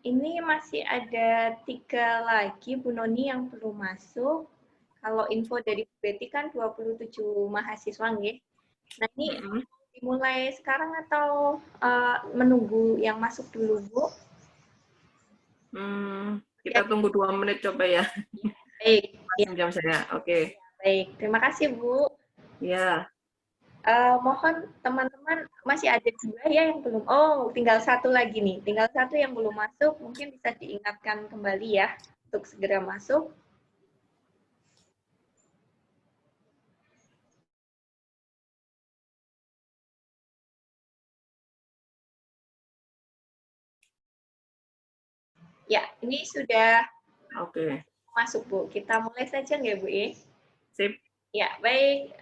Ini masih ada 3 lagi Bu Noni yang belum masuk. Kalau info dari Bu Betty kan 27 mahasiswa nggih. Nah ini dimulai sekarang atau menunggu yang masuk dulu Bu? Kita tunggu 2 menit coba ya. Baik. Ya. Jam saya. Oke. Baik, terima kasih Bu. Ya. Mohon teman-teman masih ada 2 ya yang belum. Oh, tinggal 1 lagi nih. Tinggal 1 yang belum masuk, mungkin bisa diingatkan kembali ya untuk segera masuk. Ya, ini sudah masuk Bu. Kita mulai saja nggak Bu? Sip. Ya, baik.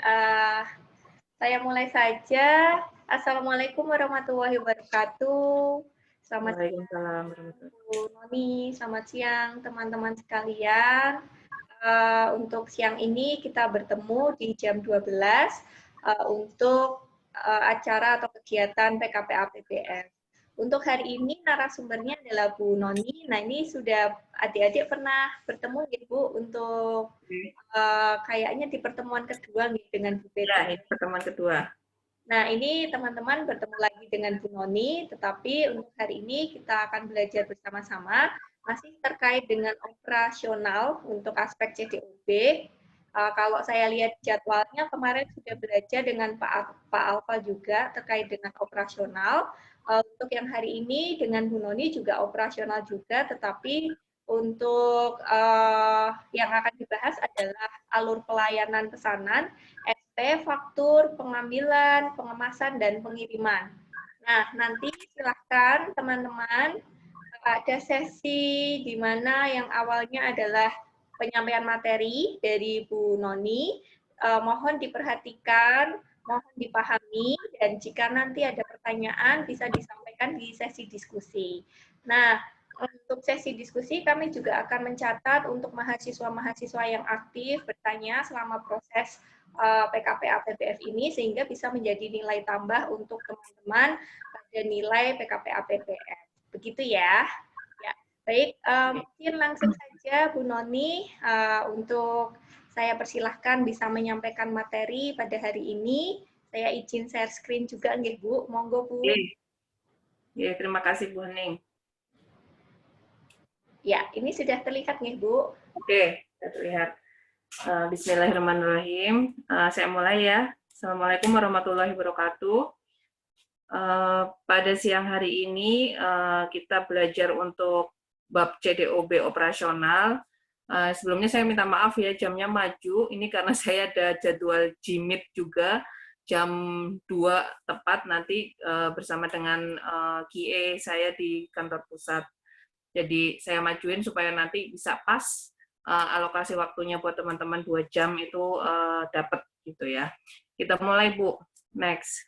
Saya mulai saja. Assalamualaikum warahmatullahi wabarakatuh. Selamat siang Bu Noni, selamat siang teman-teman sekalian. Untuk siang ini kita bertemu di jam 12 untuk acara atau kegiatan PKPA PBF. Untuk hari ini narasumbernya adalah Bu Noni. Nah ini sudah adik-adik pernah bertemu ya Bu untuk kayaknya di pertemuan kedua nih dengan Bu Betty. Ya, ini pertemuan kedua. Nah ini teman-teman bertemu lagi dengan Bu Noni, tetapi untuk hari ini kita akan belajar bersama-sama masih terkait dengan operasional untuk aspek CDOB. Kalau saya lihat jadwalnya kemarin sudah belajar dengan Pak Alfa juga terkait dengan operasional. Untuk yang hari ini dengan Bu Noni juga operasional juga, tetapi untuk yang akan dibahas adalah alur pelayanan pesanan, SP, faktur, pengambilan, pengemasan, dan pengiriman. Nah, nanti silahkan teman-teman ada sesi di mana yang awalnya adalah penyampaian materi dari Bu Noni. Mohon diperhatikan, mohon dipahami, dan jika nanti ada pertanyaan bisa disampaikan di sesi diskusi. Nah, untuk sesi diskusi kami juga akan mencatat untuk mahasiswa-mahasiswa yang aktif bertanya selama proses PKPA PBF ini sehingga bisa menjadi nilai tambah untuk teman-teman pada nilai PKPA PBF. Begitu ya. Ya, baik. Mungkin langsung saja Bu Noni untuk saya persilahkan bisa menyampaikan materi pada hari ini. Saya izin share screen juga nggih Bu. Monggo Bu. Ya, terima kasih Bu Hening. Ya, ini sudah terlihat nih Bu. Oke, sudah terlihat. Bismillahirrahmanirrahim. Saya mulai ya. Assalamualaikum warahmatullahi wabarakatuh. Pada siang hari ini kita belajar untuk bab CDOB operasional. Sebelumnya saya minta maaf ya, jamnya maju. Ini karena saya ada jadwal Jimit juga, jam 2 tepat nanti bersama dengan QA saya di kantor pusat. Jadi saya majuin supaya nanti bisa pas alokasi waktunya buat teman-teman 2 jam itu dapat gitu ya. Kita mulai Bu. Next.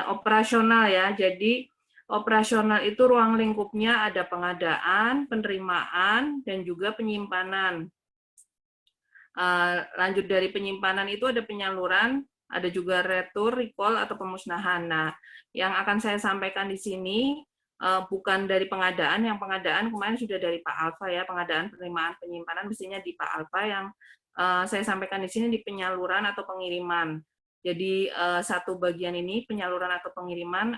Operasional ya. Jadi operasional itu ruang lingkupnya ada pengadaan, penerimaan, dan juga penyimpanan. Lanjut dari penyimpanan itu ada penyaluran, ada juga retur, recall, atau pemusnahan. Nah, yang akan saya sampaikan di sini bukan dari pengadaan, yang pengadaan kemarin sudah dari Pak Alfa ya, pengadaan, penerimaan, penyimpanan mestinya di Pak Alfa, yang saya sampaikan di sini di penyaluran atau pengiriman. Jadi satu bagian ini penyaluran atau pengiriman,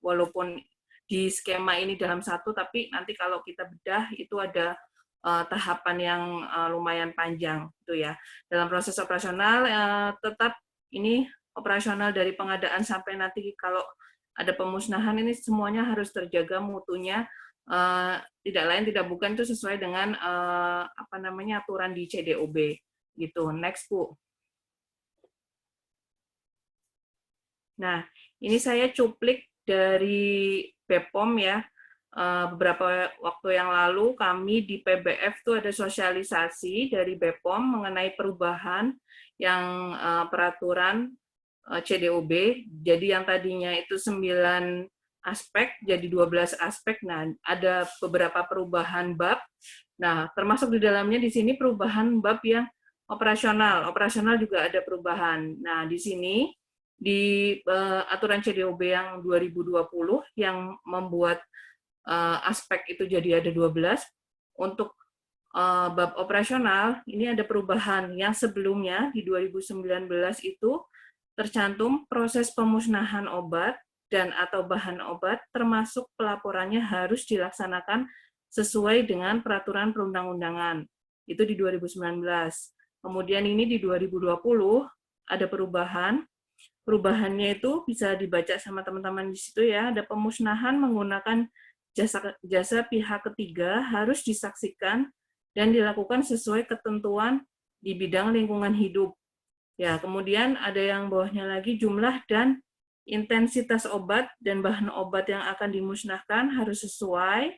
walaupun di skema ini dalam satu, tapi nanti kalau kita bedah itu ada tahapan yang lumayan panjang gitu ya. Dalam proses operasional tetap ini operasional dari pengadaan sampai nanti kalau ada pemusnahan ini semuanya harus terjaga mutunya, tidak lain tidak bukan itu sesuai dengan apa namanya aturan di CDOB gitu. Next Bu. Nah, ini saya cuplik dari BPOM ya. Beberapa waktu yang lalu kami di PBF itu ada sosialisasi dari BPOM mengenai perubahan yang peraturan CDOB. Jadi yang tadinya itu 9 aspek jadi 12 aspek. Nah, ada beberapa perubahan bab. Nah, termasuk di dalamnya di sini perubahan bab yang operasional. Operasional juga ada perubahan. Nah, di sini di aturan CDOB yang 2020 yang membuat aspek itu jadi ada 12. Untuk bab operasional, ini ada perubahan yang sebelumnya di 2019 itu tercantum proses pemusnahan obat dan atau bahan obat termasuk pelaporannya harus dilaksanakan sesuai dengan peraturan perundang-undangan. Itu di 2019. Kemudian ini di 2020 ada perubahan. Perubahannya itu bisa dibaca sama teman-teman di situ ya. Ada pemusnahan menggunakan jasa pihak ketiga harus disaksikan dan dilakukan sesuai ketentuan di bidang lingkungan hidup. Ya, kemudian ada yang bawahnya lagi jumlah dan intensitas obat dan bahan obat yang akan dimusnahkan harus sesuai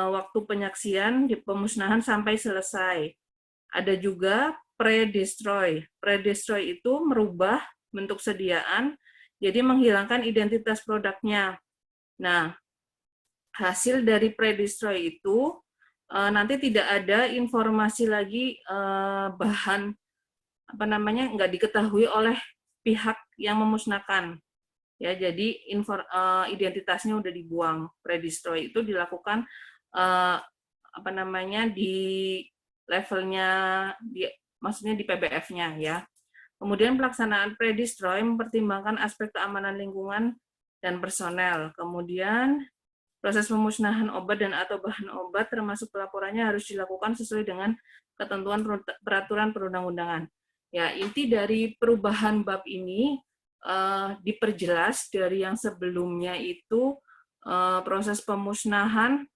waktu penyaksian di pemusnahan sampai selesai. Ada juga pre-destroy. Pre-destroy itu merubah bentuk sediaan, jadi menghilangkan identitas produknya. Nah, hasil dari pre-destroy itu nanti tidak ada informasi lagi bahan nggak diketahui oleh pihak yang memusnahkan. Ya, jadi identitasnya udah dibuang. Pre-destroy itu dilakukan di levelnya, maksudnya di PBF-nya ya. Kemudian pelaksanaan pre-destroy mempertimbangkan aspek keamanan lingkungan dan personel. Kemudian proses pemusnahan obat dan atau bahan obat termasuk pelaporannya harus dilakukan sesuai dengan ketentuan peraturan perundang-undangan. Ya, inti dari perubahan bab ini diperjelas dari yang sebelumnya itu proses pemusnahan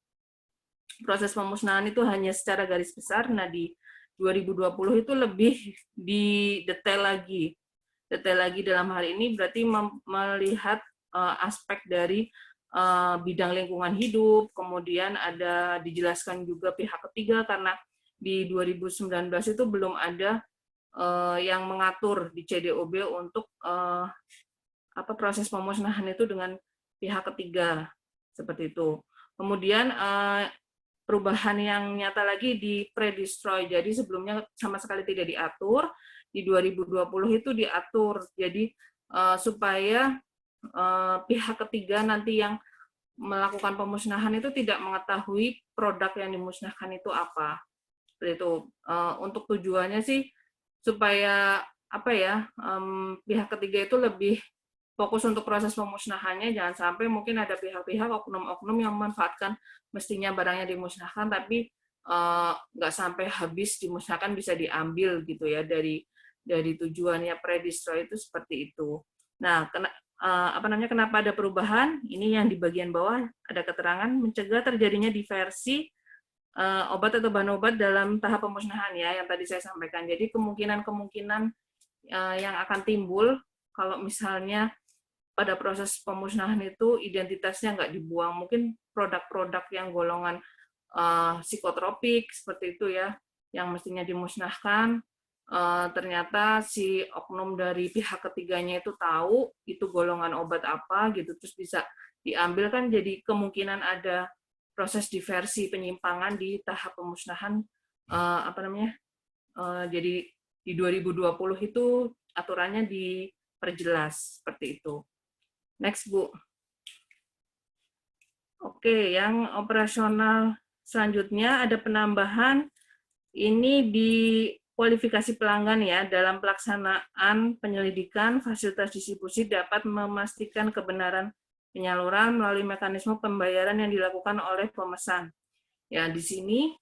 itu hanya secara garis besar. Nah, di 2020 itu lebih didetail lagi. Detail lagi dalam hal ini berarti melihat aspek dari bidang lingkungan hidup, kemudian ada dijelaskan juga pihak ketiga karena di 2019 itu belum ada yang mengatur di CDOB untuk proses pemusnahan itu dengan pihak ketiga seperti itu. Kemudian perubahan yang nyata lagi di pre-destroy. Jadi sebelumnya sama sekali tidak diatur, di 2020 itu diatur. Jadi supaya pihak ketiga nanti yang melakukan pemusnahan itu tidak mengetahui produk yang dimusnahkan itu apa. Seperti itu. Untuk tujuannya sih supaya pihak ketiga itu lebih fokus untuk proses pemusnahannya, jangan sampai mungkin ada pihak-pihak oknum-oknum yang memanfaatkan mestinya barangnya dimusnahkan tapi nggak sampai habis dimusnahkan, bisa diambil gitu ya dari tujuannya pre-destroy itu seperti itu. Nah, kenapa ada perubahan? Ini yang di bagian bawah ada keterangan mencegah terjadinya diversi obat atau bahan obat dalam tahap pemusnahan ya, yang tadi saya sampaikan. Jadi kemungkinan yang akan timbul kalau misalnya pada proses pemusnahan itu identitasnya nggak dibuang, mungkin produk-produk yang golongan psikotropik seperti itu ya, yang mestinya dimusnahkan, ternyata si oknum dari pihak ketiganya itu tahu itu golongan obat apa gitu, terus bisa diambil, kan jadi kemungkinan ada proses diversi penyimpangan di tahap pemusnahan. Jadi di 2020 itu aturannya diperjelas seperti itu. Next, Bu. Oke, yang operasional selanjutnya ada penambahan ini di kualifikasi pelanggan ya. Dalam pelaksanaan penyelidikan, fasilitas distribusi dapat memastikan kebenaran penyaluran melalui mekanisme pembayaran yang dilakukan oleh pemesan. Ya, di sini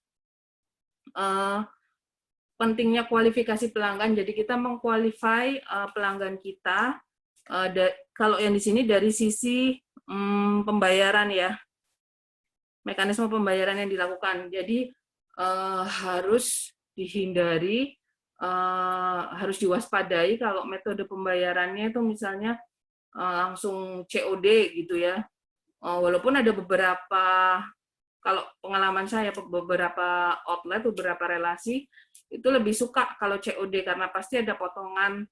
pentingnya kualifikasi pelanggan. Jadi kita mengkualify pelanggan kita. Kalau yang di sini dari sisi pembayaran ya, mekanisme pembayaran yang dilakukan. Jadi harus dihindari, harus diwaspadai kalau metode pembayarannya itu misalnya langsung COD gitu ya. Walaupun ada beberapa, kalau pengalaman saya beberapa outlet, beberapa relasi itu lebih suka kalau COD karena pasti ada potongan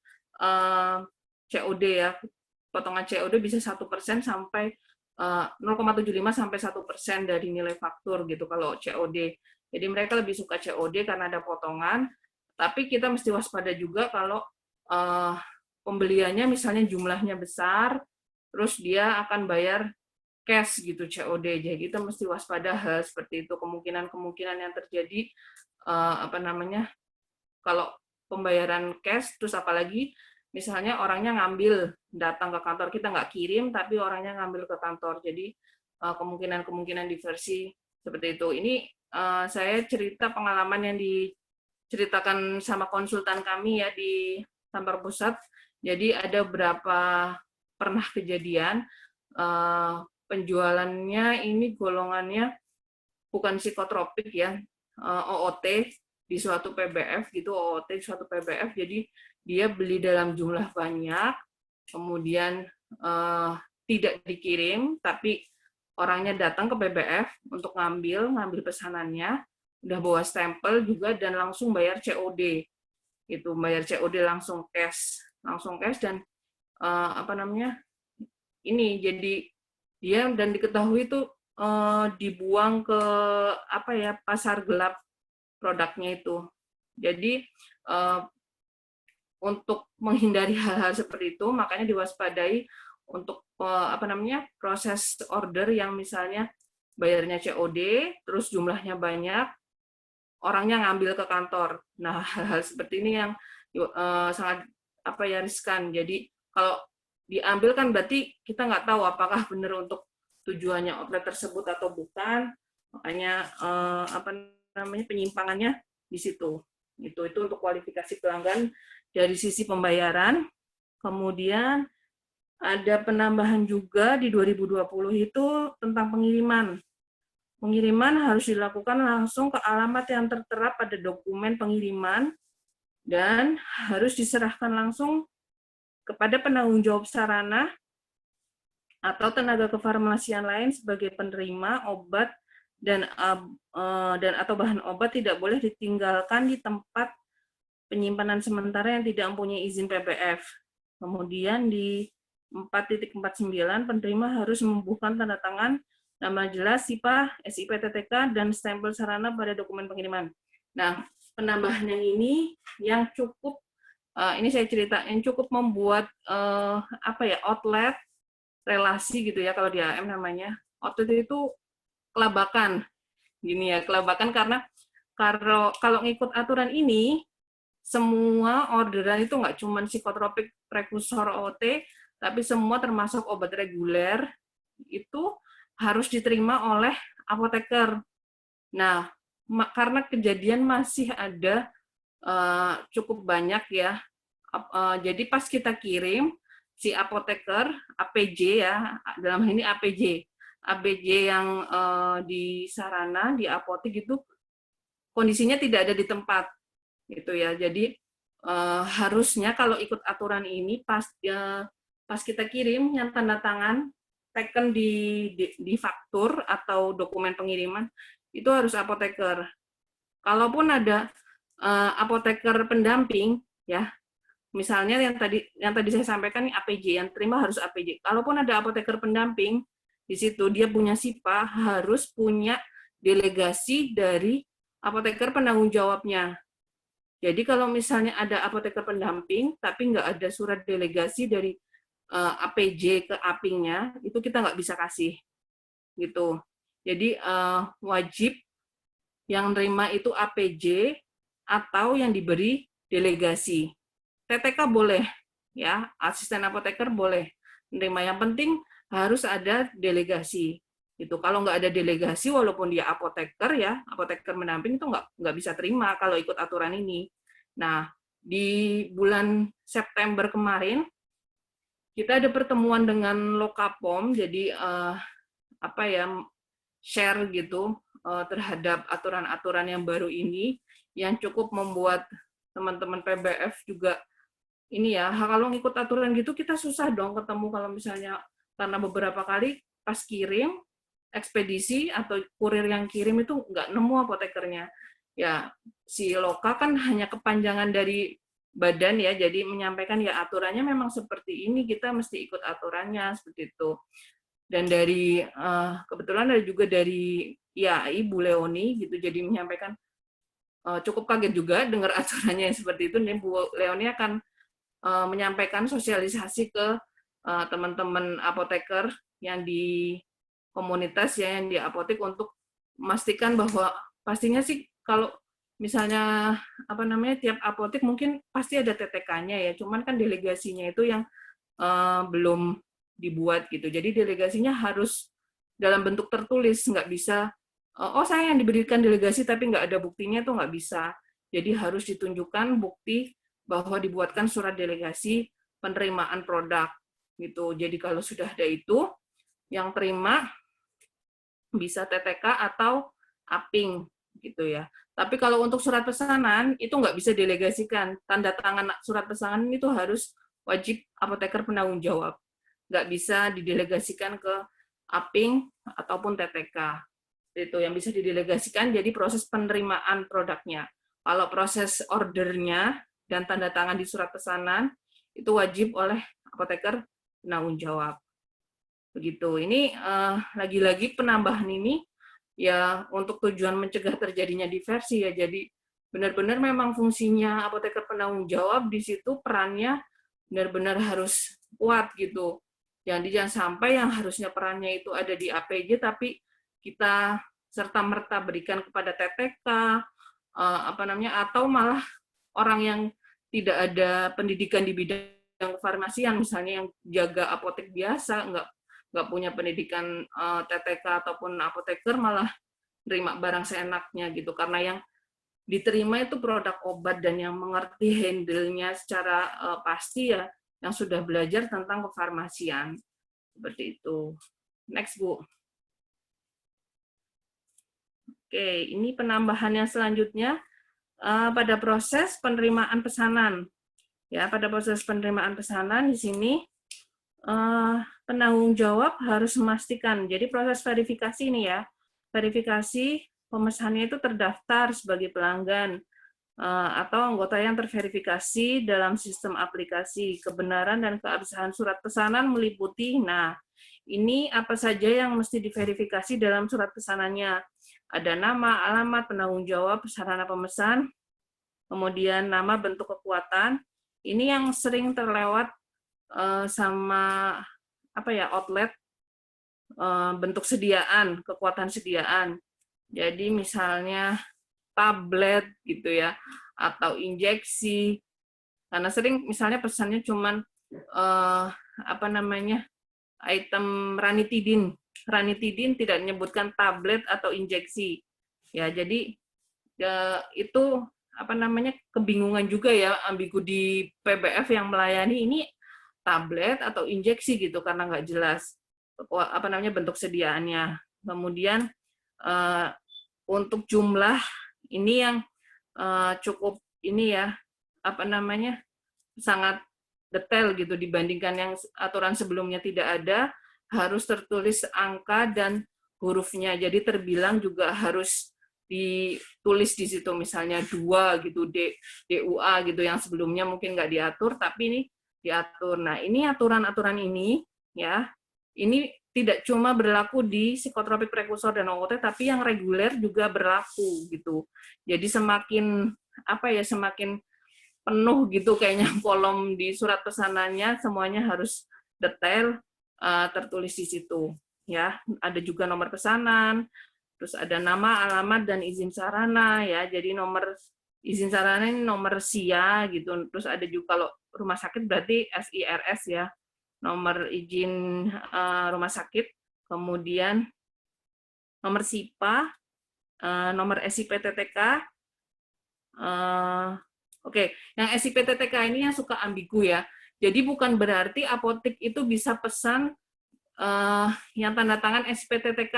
COD ya. Potongan COD bisa 1% sampai 0,75 sampai 1% dari nilai faktur gitu kalau COD. Jadi mereka lebih suka COD karena ada potongan, tapi kita mesti waspada juga kalau pembeliannya misalnya jumlahnya besar, terus dia akan bayar cash gitu, COD. Jadi kita mesti waspada hal seperti itu, kemungkinan yang terjadi kalau pembayaran cash, terus apalagi misalnya orangnya ngambil datang ke kantor, kita nggak kirim tapi orangnya ngambil ke kantor. Jadi kemungkinan diversi seperti itu. Ini saya cerita pengalaman yang diceritakan sama konsultan kami ya di kantor pusat. Jadi ada berapa pernah kejadian penjualannya ini golongannya bukan psikotropik ya, OOT di suatu PBF gitu, OOT di suatu PBF. Jadi dia beli dalam jumlah banyak, kemudian tidak dikirim, tapi orangnya datang ke PBF untuk ngambil pesanannya, udah bawa stempel juga dan langsung bayar COD. Itu bayar COD langsung cash dan ini jadi dia dan diketahui itu dibuang ke pasar gelap produknya itu. Jadi untuk menghindari hal-hal seperti itu, makanya diwaspadai untuk proses order yang misalnya bayarnya COD, terus jumlahnya banyak, orangnya ngambil ke kantor. Nah, hal-hal seperti ini yang sangat riskan. Jadi kalau diambil kan berarti kita nggak tahu apakah benar untuk tujuannya outlet tersebut atau bukan. Makanya penyimpangannya di situ. Itu untuk kualifikasi pelanggan dari sisi pembayaran. Kemudian ada penambahan juga di 2020 itu tentang pengiriman. Pengiriman harus dilakukan langsung ke alamat yang tertera pada dokumen pengiriman dan harus diserahkan langsung kepada penanggung jawab sarana atau tenaga kefarmasian lain sebagai penerima obat dan atau bahan obat tidak boleh ditinggalkan di tempat penyimpanan sementara yang tidak mempunyai izin PBF. Kemudian di 4.49 penerima harus membubuhkan tanda tangan, nama jelas, SIPA, SIP-TTK, dan stempel sarana pada dokumen pengiriman. Nah, penambahan yang ini yang cukup, ini saya cerita, yang cukup membuat outlet relasi gitu ya, kalau di AM namanya. Outlet itu kelabakan, gini ya, kelabakan karena kalau ngikut aturan ini, semua orderan itu nggak cuma psikotropik, prekursor, OT, tapi semua termasuk obat reguler, itu harus diterima oleh apoteker. Nah, karena kejadian masih ada cukup banyak ya, jadi pas kita kirim, si apoteker, APJ ya, dalam hal ini APJ yang di sarana, di apotek itu, kondisinya tidak ada di tempat. Gitu ya. Jadi harusnya kalau ikut aturan ini, pas kita kirim, yang tanda tangan, taken di faktur atau dokumen pengiriman, itu harus apoteker. Kalaupun ada apoteker pendamping, ya, misalnya yang tadi saya sampaikan, APJ, yang terima harus APJ. Kalaupun ada apoteker pendamping, di situ dia punya SIPA, harus punya delegasi dari apoteker penanggung jawabnya. Jadi kalau misalnya ada apoteker pendamping, tapi nggak ada surat delegasi dari APJ ke APING-nya, itu kita nggak bisa kasih. Gitu. Jadi wajib yang nerima itu APJ atau yang diberi delegasi. TTK boleh, ya, asisten apoteker boleh nerima. Yang penting harus ada delegasi. Itu kalau nggak ada delegasi, walaupun dia apoteker ya, apoteker mendamping itu nggak bisa terima kalau ikut aturan ini. Nah, di bulan September kemarin kita ada pertemuan dengan Lokapom, jadi share gitu terhadap aturan-aturan yang baru ini, yang cukup membuat teman-teman PBF juga ini ya, kalau ngikut aturan gitu kita susah dong ketemu kalau misalnya, karena beberapa kali pas kirim, ekspedisi atau kurir yang kirim itu nggak nemu apotekernya. Ya, si Loka kan hanya kepanjangan dari badan ya, jadi menyampaikan ya aturannya memang seperti ini, kita mesti ikut aturannya, seperti itu. Dan dari, kebetulan ada juga dari IAI, Bu Leoni, gitu, jadi menyampaikan, cukup kaget juga dengar aturannya yang seperti itu, dan Bu Leoni akan menyampaikan sosialisasi ke teman-teman apoteker yang di komunitas ya, yang di apotek, untuk memastikan bahwa pastinya sih kalau misalnya tiap apotek mungkin pasti ada TTK-nya ya, cuman kan delegasinya itu yang belum dibuat gitu. Jadi delegasinya harus dalam bentuk tertulis, nggak bisa saya yang diberikan delegasi tapi nggak ada buktinya, itu nggak bisa. Jadi harus ditunjukkan bukti bahwa dibuatkan surat delegasi penerimaan produk gitu. Jadi kalau sudah ada itu, yang terima bisa TTK atau APING gitu ya. Tapi kalau untuk surat pesanan itu nggak bisa delegasikan. Tanda tangan surat pesanan itu harus wajib apoteker penanggung jawab. Nggak bisa didelegasikan ke APING ataupun TTK. Itu yang bisa didelegasikan jadi proses penerimaan produknya. Kalau proses ordernya dan tanda tangan di surat pesanan itu wajib oleh apoteker penanggung jawab. Begitu. Ini lagi-lagi penambahan ini ya untuk tujuan mencegah terjadinya diversi ya. Jadi benar-benar memang fungsinya apoteker penanggung jawab di situ, perannya benar-benar harus kuat gitu. Jadi jangan sampai yang harusnya perannya itu ada di APJ tapi kita serta-merta berikan kepada TTK atau malah orang yang tidak ada pendidikan di bidang kefarmasian, misalnya yang jaga apotek biasa, nggak punya pendidikan TTK ataupun apoteker, malah terima barang seenaknya gitu, karena yang diterima itu produk obat dan yang mengerti handle-nya secara pasti ya yang sudah belajar tentang kefarmasian. Seperti itu. Next, Bu. Oke, ini penambahan yang selanjutnya pada proses penerimaan pesanan. Ya, pada proses penerimaan pesanan di sini penanggung jawab harus memastikan. Jadi proses verifikasi ini ya, verifikasi pemesannya itu terdaftar sebagai pelanggan atau anggota yang terverifikasi dalam sistem aplikasi. Kebenaran dan keabsahan surat pesanan meliputi, nah ini apa saja yang mesti diverifikasi dalam surat pesanannya. Ada nama, alamat, penanggung jawab, sarana pemesan, kemudian nama, bentuk kekuatan. Ini yang sering terlewat sama outlet, bentuk sediaan, kekuatan sediaan. Jadi misalnya tablet gitu ya, atau injeksi. Karena sering misalnya pesannya cuman item ranitidin. Ranitidin tidak menyebutkan tablet atau injeksi. Ya, jadi itu kebingungan juga ya, ambigu di PBF yang melayani ini tablet atau injeksi gitu karena nggak jelas bentuk sediaannya. Kemudian untuk jumlah ini yang cukup ini ya sangat detail gitu dibandingkan yang aturan sebelumnya tidak ada, harus tertulis angka dan hurufnya. Jadi terbilang juga harus ditulis di situ misalnya 2 gitu, DUA gitu, yang sebelumnya mungkin nggak diatur tapi ini diatur. Nah, ini aturan-aturan ini ya, ini tidak cuma berlaku di psikotropik prekursor dan OOT tapi yang reguler juga berlaku gitu. Jadi semakin semakin penuh gitu kayaknya kolom di surat pesanannya, semuanya harus detail tertulis di situ ya. Ada juga nomor pesanan, terus ada nama, alamat, dan izin sarana ya. Jadi nomor izin sarana ini nomor SIA gitu. Terus ada juga kalau rumah sakit berarti SIRS ya, nomor izin rumah sakit. Kemudian nomor SIPA, nomor SIP-TTK. Oke, yang SIP-TTK ini yang suka ambigu ya. Jadi bukan berarti apotek itu bisa pesan yang tanda tangan SIP-TTK,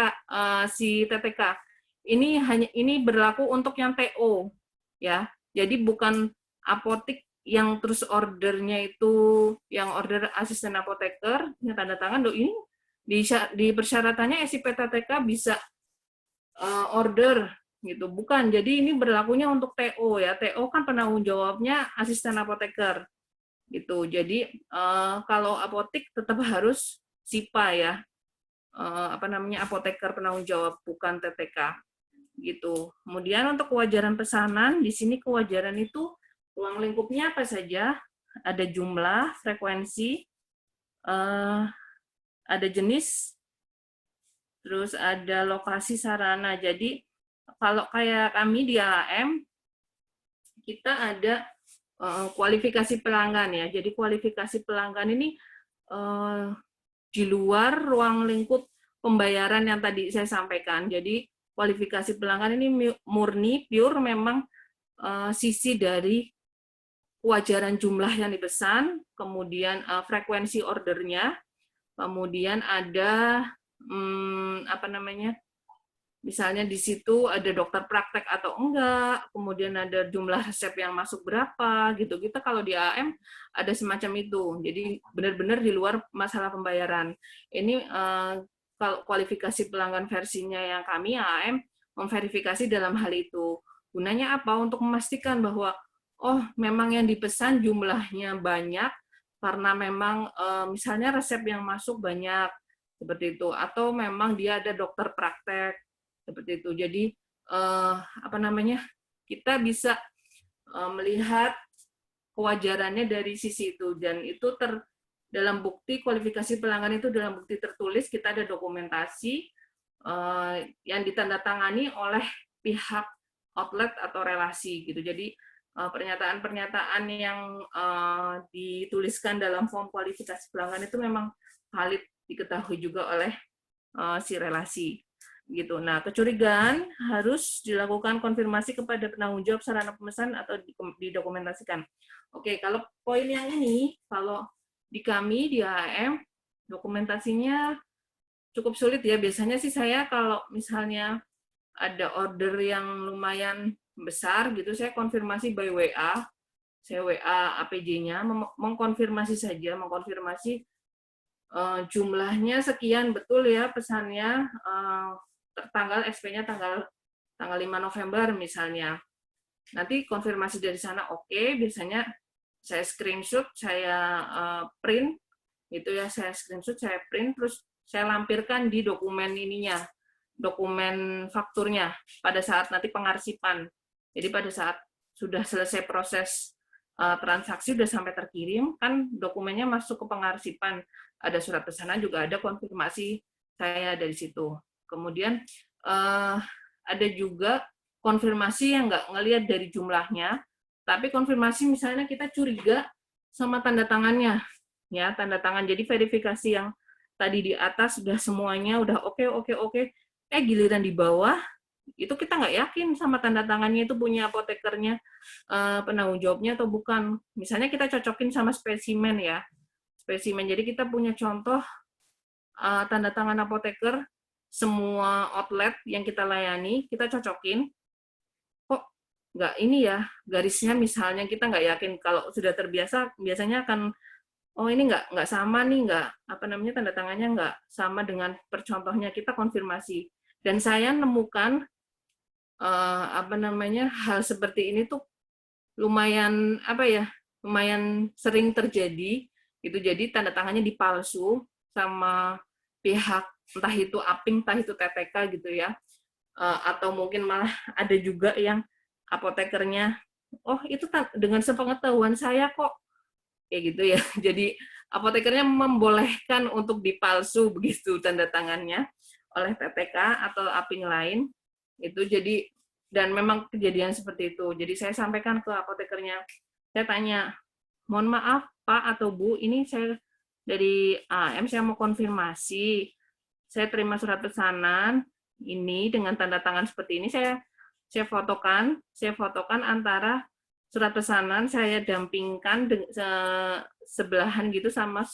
si TTK. Ini berlaku untuk yang TO ya. Jadi bukan apotek yang terus ordernya itu yang order asisten apoteker yang tanda tangan ini di persyaratannya SIP-TTK bisa order gitu. Bukan. Jadi ini berlakunya untuk TO ya. TO kan penanggung jawabnya asisten apoteker gitu. Jadi kalau apotek tetap harus SIPA ya. Apoteker penanggung jawab, bukan TTK gitu. Kemudian untuk kewajaran pesanan, di sini kewajaran itu ruang lingkupnya apa saja? ada jumlah, frekuensi, ada jenis, terus ada lokasi sarana. Jadi kalau kayak kami di AAM, kita ada kualifikasi pelanggan ya. Jadi kualifikasi pelanggan ini di luar ruang lingkup pembayaran yang tadi saya sampaikan. Jadi kualifikasi pelanggan ini murni, pure memang sisi dari kewajaran jumlah yang dipesan, kemudian frekuensi ordernya, kemudian ada apa namanya, misalnya di situ ada dokter praktek atau enggak, kemudian ada jumlah resep yang masuk berapa, gitu. Kita kalau di AM ada semacam itu. Jadi benar-benar di luar masalah pembayaran. Ini kalau kualifikasi pelanggan versinya yang kami AM memverifikasi dalam hal itu. Gunanya apa? Untuk memastikan bahwa oh memang yang dipesan jumlahnya banyak karena memang misalnya resep yang masuk banyak seperti itu, atau memang dia ada dokter praktek seperti itu. Jadi apa namanya, kita bisa melihat kewajarannya dari sisi itu, dan itu dalam bukti kualifikasi pelanggan itu dalam bukti tertulis kita ada dokumentasi yang ditandatangani oleh pihak outlet atau relasi gitu. Jadi pernyataan-pernyataan yang dituliskan dalam form kualifikasi pelanggan itu memang valid diketahui juga oleh si relasi gitu. Nah, kecurigaan harus dilakukan konfirmasi kepada penanggung jawab sarana pemesan atau didokumentasikan. Oke, kalau poin yang ini, kalau di kami di AAM dokumentasinya cukup sulit ya. Biasanya sih saya kalau misalnya ada order yang lumayan besar gitu, saya konfirmasi by WA, saya WA APJ-nya, mengkonfirmasi saja, mengkonfirmasi jumlahnya sekian betul ya pesannya, tanggal SP-nya tanggal 5 November misalnya. Nanti konfirmasi dari sana oke, biasanya saya screenshot, saya print gitu ya, saya screenshot, saya print, terus saya lampirkan di dokumen ininya, dokumen fakturnya pada saat nanti pengarsipan. Jadi pada saat sudah selesai proses transaksi, sudah sampai terkirim, kan dokumennya masuk ke pengarsipan. Ada surat pesanan, juga ada konfirmasi saya dari situ. Kemudian ada juga konfirmasi yang nggak ngelihat dari jumlahnya, tapi konfirmasi misalnya kita curiga sama tanda tangannya, ya tanda tangan. Jadi verifikasi yang tadi di atas sudah semuanya udah oke, giliran di bawah itu kita nggak yakin sama tanda tangannya itu punya apotekernya, penanggung jawabnya atau bukan. Misalnya kita cocokin sama spesimen ya, spesimen. Jadi kita punya contoh tanda tangan apoteker semua outlet yang kita layani, kita cocokin. Kok nggak ini ya garisnya, misalnya kita nggak yakin. Kalau sudah terbiasa biasanya akan oh ini nggak sama nih, nggak apa namanya, tanda tangannya nggak sama dengan percontohnya, kita konfirmasi. Dan saya nemukan apa namanya, hal seperti ini tuh lumayan apa ya, lumayan sering terjadi gitu. Jadi tanda tangannya dipalsu sama pihak entah itu APING, entah itu TTK gitu ya, atau mungkin malah ada juga yang apotekernya oh itu dengan sepengetahuan saya kok, kayak gitu ya. Jadi apotekernya membolehkan untuk dipalsu begitu tanda tangannya oleh TTK atau APING lain itu. Jadi dan memang kejadian seperti itu. Jadi saya sampaikan ke apotekernya, saya tanya, mohon maaf Pak atau Bu, ini saya dari AM, saya mau konfirmasi, saya terima surat pesanan ini dengan tanda tangan seperti ini, saya fotokan antara surat pesanan saya dampingkan sebelahan gitu sama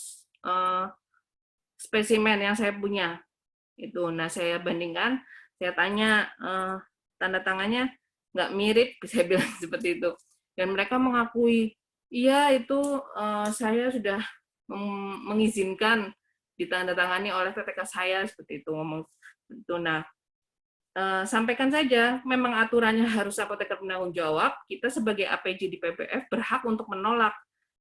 spesimen yang saya punya itu. Nah saya bandingkan, saya tanya tanda tangannya nggak mirip, saya bilang seperti itu, dan mereka mengakui iya itu saya sudah mengizinkan ditandatangani oleh TTK saya, seperti itu ngomong itu. Nah sampaikan saja, memang aturannya harus apoteker penanggung jawab, kita sebagai APJ di PPF berhak untuk menolak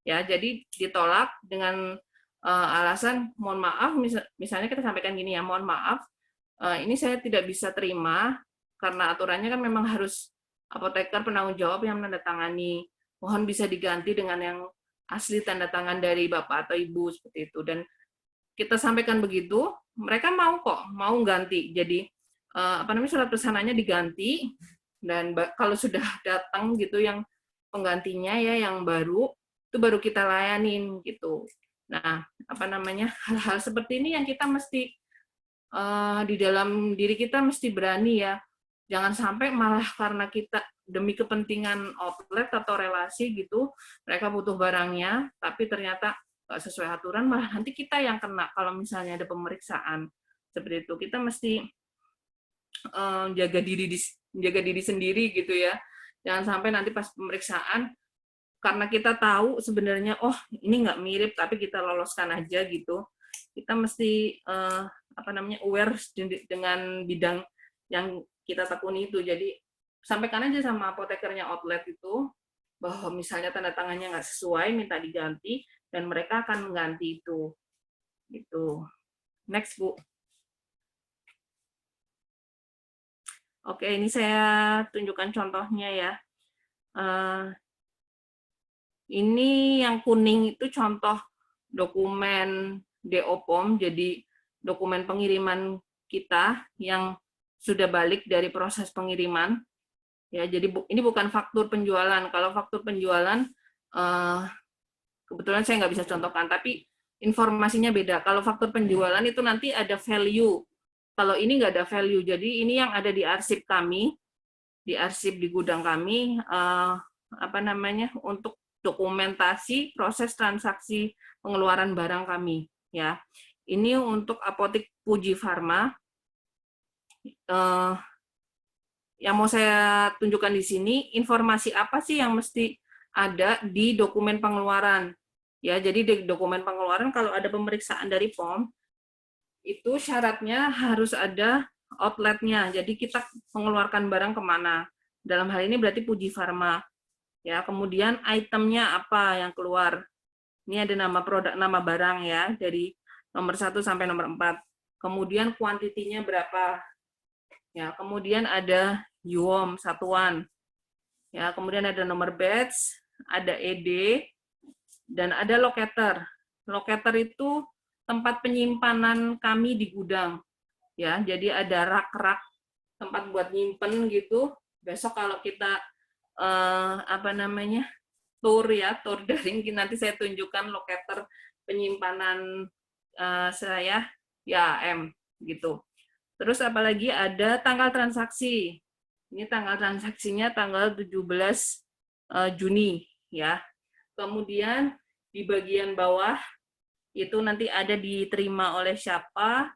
ya. Jadi ditolak dengan alasan mohon maaf, misalnya kita sampaikan gini ya, mohon maaf ini saya tidak bisa terima karena aturannya kan memang harus apoteker penanggung jawab yang menandatangani, mohon bisa diganti dengan yang asli tanda tangan dari Bapak atau Ibu seperti itu. Dan kita sampaikan begitu, mereka mau kok, mau ganti. Jadi surat pesanannya diganti, dan kalau sudah datang gitu yang penggantinya ya yang baru, itu baru kita layanin gitu. Nah, hal-hal seperti ini yang kita mesti di dalam diri kita mesti berani ya. Jangan sampai malah karena kita demi kepentingan outlet atau relasi gitu, mereka butuh barangnya, tapi ternyata nggak sesuai aturan, malah nanti kita yang kena kalau misalnya ada pemeriksaan seperti itu. Kita mesti jaga diri sendiri gitu ya. Jangan sampai nanti pas pemeriksaan karena kita tahu sebenarnya ini nggak mirip tapi kita loloskan aja gitu. Kita mesti aware dengan bidang yang kita tekuni itu. Jadi sampaikan aja sama apotekernya outlet itu bahwa misalnya tanda tangannya nggak sesuai, minta diganti, dan mereka akan mengganti itu. Gitu. Next, Bu. Oke, ini saya tunjukkan contohnya ya. Ini yang kuning itu contoh dokumen DO-POM, jadi dokumen pengiriman kita yang sudah balik dari proses pengiriman. Ya, jadi ini bukan faktur penjualan. Kalau faktur penjualan, kebetulan saya nggak bisa contohkan, tapi informasinya beda. Kalau faktur penjualan itu nanti ada value. Kalau ini nggak ada value, jadi ini yang ada di arsip kami, di arsip di gudang kami, untuk dokumentasi proses transaksi pengeluaran barang kami. Ya, ini untuk apotek Puji Pharma. Yang mau saya tunjukkan di sini, informasi apa sih yang mesti ada di dokumen pengeluaran. Ya, jadi di dokumen pengeluaran kalau ada pemeriksaan dari POM, itu syaratnya harus ada outletnya. Jadi kita mengeluarkan barang kemana. Dalam hal ini berarti Puji Pharma. Ya, kemudian itemnya apa yang keluar. Ini ada nama produk, nama barang ya, dari nomor 1 sampai nomor 4. Kemudian kuantitinya berapa. Ya, kemudian ada UOM satuan. Ya, kemudian ada nomor batch, ada ED, dan ada locator. Locator itu tempat penyimpanan kami di gudang. Ya, jadi ada rak-rak tempat buat nyimpen gitu. Besok kalau kita tour daring, nanti saya tunjukkan locator penyimpanan saya ya gitu. Terus apalagi ada tanggal transaksi. Ini tanggal transaksinya tanggal 17 Juni ya. Kemudian di bagian bawah itu nanti ada diterima oleh siapa,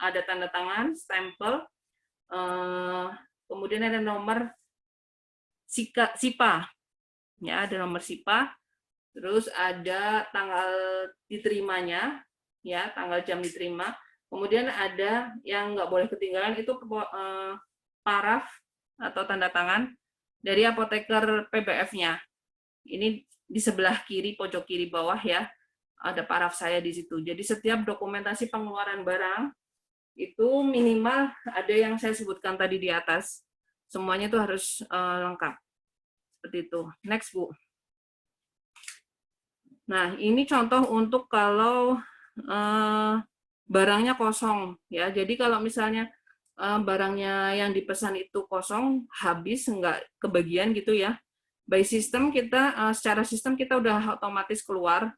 ada tanda tangan, stempel, kemudian ada nomor SIPA, ya ada nomor SIPA, terus ada tanggal diterimanya, ya tanggal jam diterima, kemudian ada yang nggak boleh ketinggalan itu paraf atau tanda tangan dari apoteker PBF-nya. Ini di sebelah kiri, pojok kiri bawah ya, ada paraf saya di situ. Jadi setiap dokumentasi pengeluaran barang, itu minimal ada yang saya sebutkan tadi di atas. Semuanya itu harus lengkap. Seperti itu. Next, Bu. Nah, ini contoh untuk kalau barangnya kosong. Ya, jadi kalau misalnya barangnya yang dipesan itu kosong, habis, nggak kebagian gitu ya, by system kita, secara sistem kita udah otomatis keluar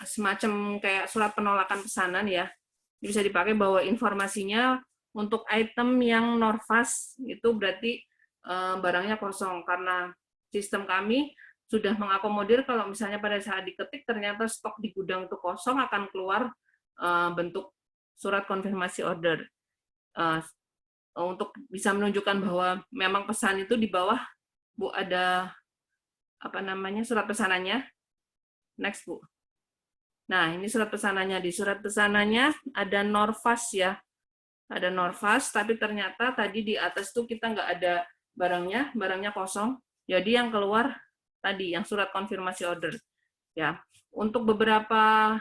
semacam kayak surat penolakan pesanan ya. Bisa dipakai bahwa informasinya untuk item yang Norfast itu berarti barangnya kosong, karena sistem kami sudah mengakomodir kalau misalnya pada saat diketik ternyata stok di gudang itu kosong, akan keluar bentuk surat konfirmasi order untuk bisa menunjukkan bahwa memang pesan itu di bawah, Bu, ada surat pesanannya. Next, Bu. Nah, ini surat pesanannya. Di surat pesanannya ada Norfast ya. Ada Norfast, tapi ternyata tadi di atas tuh kita nggak ada barangnya kosong. Jadi yang keluar tadi, yang surat konfirmasi order. Ya, untuk beberapa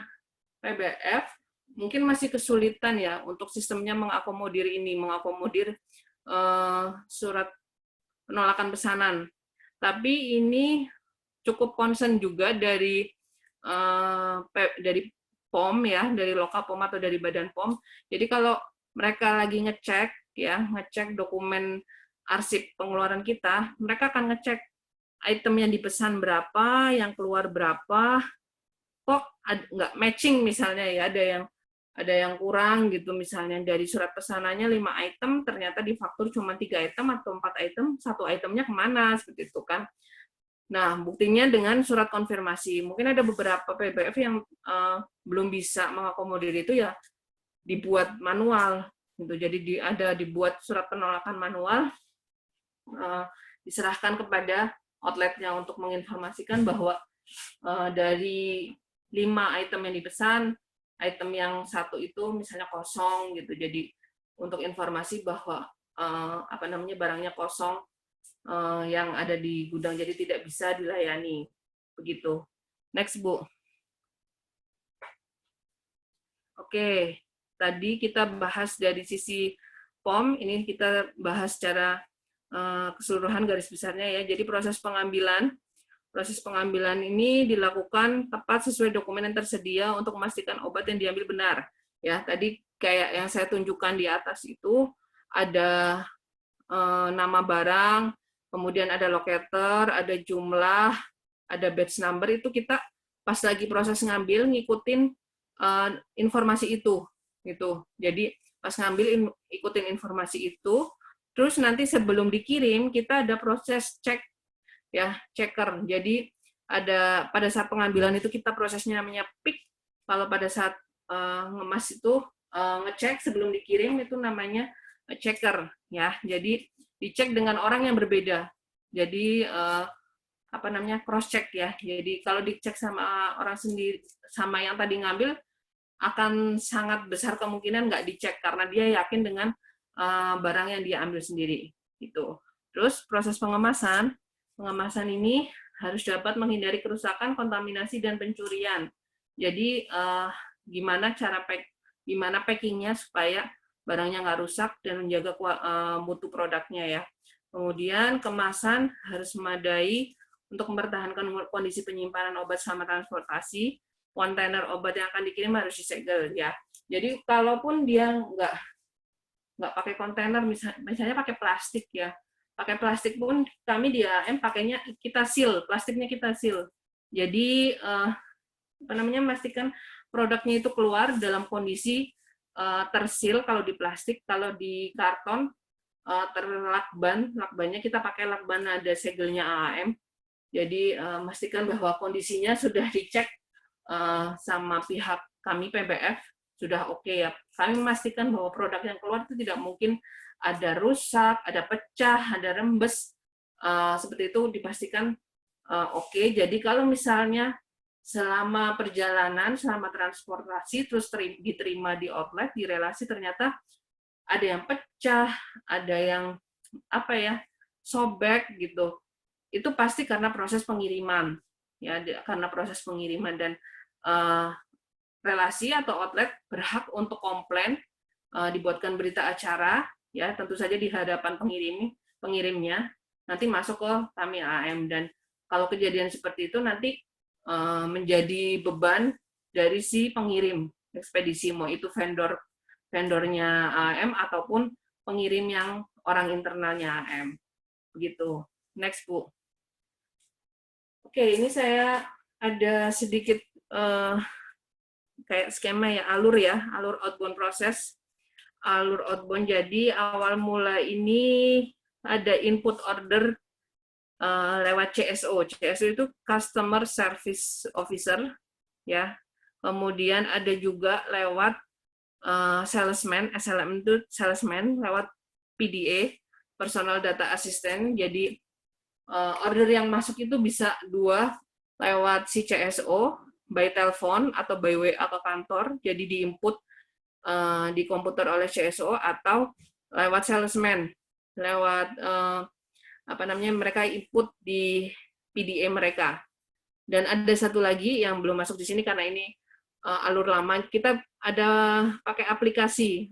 PBF, mungkin masih kesulitan ya untuk sistemnya mengakomodir surat penolakan pesanan. Tapi ini cukup concern juga dari POM ya, dari lokal POM atau dari badan POM. Jadi kalau mereka lagi ngecek ngecek arsip pengeluaran kita, mereka akan ngecek item yang dipesan berapa, yang keluar berapa, kok nggak matching misalnya ya, ada yang kurang gitu, misalnya dari surat pesanannya 5 item, ternyata di faktur cuma 3 item atau 4 item, 1 itemnya kemana, seperti itu kan. Nah, buktinya dengan surat konfirmasi. Mungkin ada beberapa PBF yang belum bisa mengakomodir itu ya dibuat manual gitu. Jadi dibuat surat penolakan manual, diserahkan kepada outletnya untuk menginformasikan bahwa dari 5 item yang dipesan, item yang 1 itu misalnya kosong gitu. Jadi untuk informasi bahwa barangnya kosong yang ada di gudang, jadi tidak bisa dilayani. Begitu. Next, Bu. Oke, tadi kita bahas dari sisi POM, ini kita bahas secara keseluruhan garis besarnya ya. Jadi proses pengambilan ini dilakukan tepat sesuai dokumen yang tersedia untuk memastikan obat yang diambil benar. Ya, tadi kayak yang saya tunjukkan di atas itu ada nama barang, kemudian ada locator, ada jumlah, ada batch number, itu kita pas lagi proses ngambil ngikutin informasi itu gitu. Jadi pas ngambil ikutin informasi itu, terus nanti sebelum dikirim kita ada proses cek ya, checker. Jadi ada pada saat pengambilan itu kita prosesnya namanya pick. Kalau pada saat ngemas itu ngecek sebelum dikirim itu namanya checker ya. Jadi dicek dengan orang yang berbeda. Jadi cross check ya. Jadi kalau dicek sama orang sendiri, sama yang tadi ngambil, akan sangat besar kemungkinan nggak dicek karena dia yakin dengan barang yang dia ambil sendiri. Gitu. Terus proses pengemasan ini harus dapat menghindari kerusakan, kontaminasi, dan pencurian. Jadi gimana packingnya supaya barangnya nggak rusak dan menjaga mutu produknya ya. Kemudian kemasan harus memadai untuk mempertahankan kondisi penyimpanan obat selama transportasi. Kontainer obat yang akan dikirim harus disegel ya. Jadi kalaupun dia nggak pakai kontainer, misalnya pakai plastik ya, pakai plastik pun kami di AM pakainya kita seal, plastiknya kita seal. Jadi memastikan produknya itu keluar dalam kondisi tersil kalau di plastik, kalau di karton lakbannya kita pakai lakban ada segelnya AM. Jadi memastikan bahwa kondisinya sudah dicek sama pihak kami PBF sudah oke ya. Kami memastikan bahwa produk yang keluar itu tidak mungkin ada rusak, ada pecah, ada rembes, seperti itu dipastikan oke. Jadi kalau misalnya selama perjalanan, selama transportasi, terus diterima di outlet, di relasi, ternyata ada yang pecah, ada yang sobek gitu. Itu pasti karena proses pengiriman, ya, karena proses pengiriman, dan relasi atau outlet berhak untuk komplain, dibuatkan berita acara, ya tentu saja di hadapan pengirimnya, nanti masuk ke kami AM, dan kalau kejadian seperti itu nanti menjadi beban dari si pengirim ekspedisi, mau itu vendornya AM ataupun pengirim yang orang internalnya AM. Begitu. Next, Bu. Oke, ini saya ada sedikit kayak skema ya, alur outbound proses. Alur outbound, jadi awal mula ini ada input order lewat CSO. CSO itu Customer Service Officer, ya. Kemudian ada juga lewat salesman, SLM itu salesman, lewat PDA, Personal Data Assistant. Jadi order yang masuk itu bisa 2 lewat si CSO, by telepon atau by WA ke kantor, jadi diinput di komputer oleh CSO, atau lewat salesman, lewat mereka input di PDA mereka. Dan ada satu lagi yang belum masuk di sini karena ini alur lama, kita ada pakai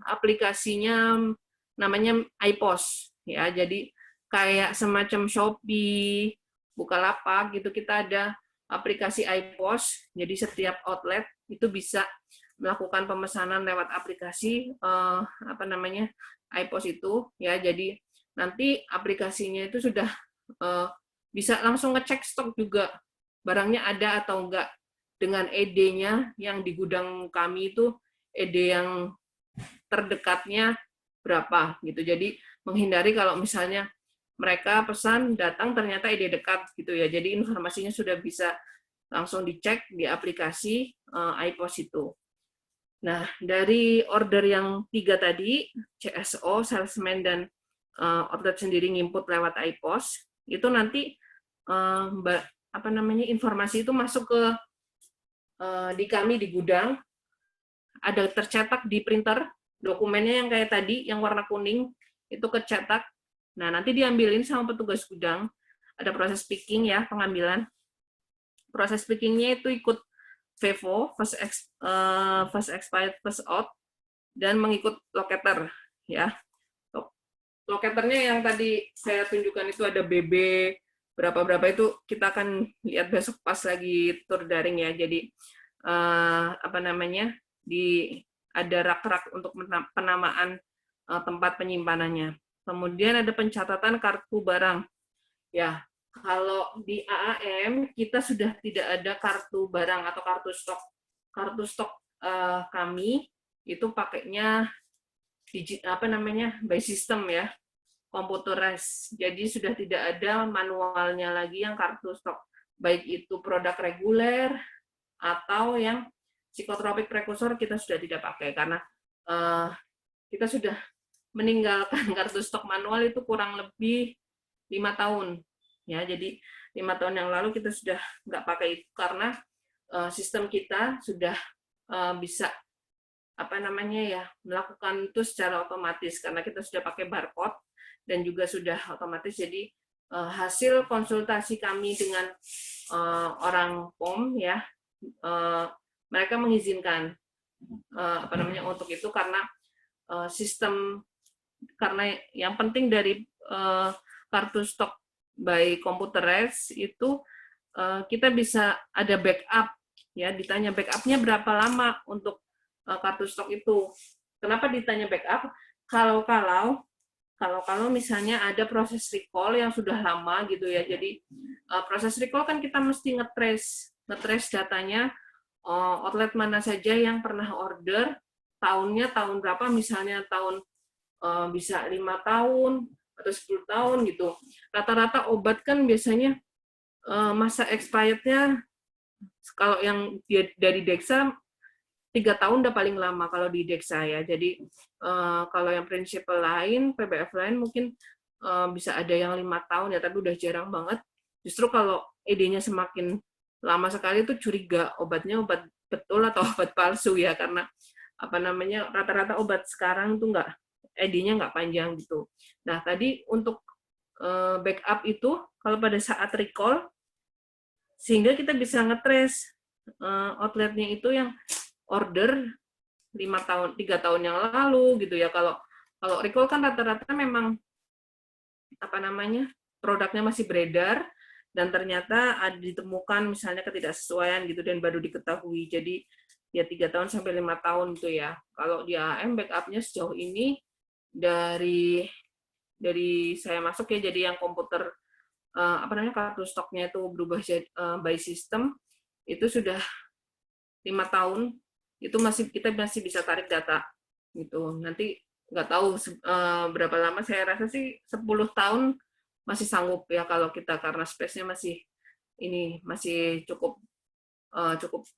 aplikasinya namanya iPOS ya. Jadi kayak semacam Shopee, Bukalapak gitu, kita ada aplikasi iPos. Jadi setiap outlet itu bisa melakukan pemesanan lewat aplikasi iPos itu ya. Jadi nanti aplikasinya itu sudah bisa langsung ngecek stok juga, barangnya ada atau enggak, dengan ED-nya yang di gudang kami itu ED yang terdekatnya berapa gitu. Jadi menghindari kalau misalnya mereka pesan datang ternyata ED dekat gitu ya. Jadi informasinya sudah bisa langsung dicek di aplikasi iPos itu. Nah, dari order yang 3 tadi, CSO, salesman, dan outlet sendiri nginput lewat iPos, itu nanti informasi itu masuk ke di kami di gudang, ada tercetak di printer, dokumennya yang kayak tadi, yang warna kuning, itu kecetak. Nah, nanti diambilin sama petugas gudang, ada proses picking ya, pengambilan. Proses pickingnya itu ikut FIFO, first expired, first out, dan mengikut locator ya. Locatornya yang tadi saya tunjukkan itu ada BB berapa itu kita akan lihat besok pas lagi tur daring ya. Jadi ada rak-rak untuk penamaan tempat penyimpanannya. Kemudian ada pencatatan kartu barang. Ya, kalau di AAM kita sudah tidak ada kartu barang atau kartu stok. Kartu stok kami itu pakainya by system ya, computerized. Jadi sudah tidak ada manualnya lagi yang kartu stok, baik itu produk reguler atau yang psikotropik prekursor kita sudah tidak pakai karena kita sudah meninggalkan kartu stok manual itu kurang lebih 5 tahun ya. Jadi 5 tahun yang lalu kita sudah nggak pakai itu karena sistem kita sudah bisa melakukan itu secara otomatis karena kita sudah pakai barcode dan juga sudah otomatis. Jadi hasil konsultasi kami dengan orang POM ya, mereka mengizinkan untuk itu karena sistem, karena yang penting dari kartu stok by computerized itu kita bisa ada backup ya. Ditanya backupnya berapa lama untuk kartu stok itu. Kenapa ditanya backup? Kalau misalnya ada proses recall yang sudah lama gitu ya. Jadi proses recall kan kita mesti ngetrace datanya, outlet mana saja yang pernah order, tahunnya tahun berapa, misalnya tahun bisa 5 tahun atau 10 tahun gitu. Rata-rata obat kan biasanya masa expired-nya kalau yang dari Dexa 3 tahun udah paling lama kalau di Dexa ya. Jadi kalau yang prinsipal lain, PBF lain mungkin bisa ada yang 5 tahun ya, tapi udah jarang banget. Justru kalau ED-nya semakin lama sekali itu curiga obatnya obat betul atau obat palsu ya, karena rata-rata obat sekarang tuh ED-nya nggak panjang gitu. Nah, tadi untuk backup itu kalau pada saat recall, sehingga kita bisa ngetrace outletnya itu yang order 3 tahun yang lalu gitu ya. Kalau recall kan rata-rata memang produknya masih beredar dan ternyata ada ditemukan misalnya ketidaksesuaian gitu dan baru diketahui. Jadi ya 3 tahun sampai 5 tahun gitu ya. Kalau di AM backupnya sejauh ini dari saya masuk ya, jadi yang komputer kartu stoknya itu berubah by system itu sudah 5 tahun. Itu kita masih bisa tarik data gitu. Nanti nggak tahu berapa lama, saya rasa sih 10 tahun masih sanggup ya kalau kita, karena space-nya masih cukup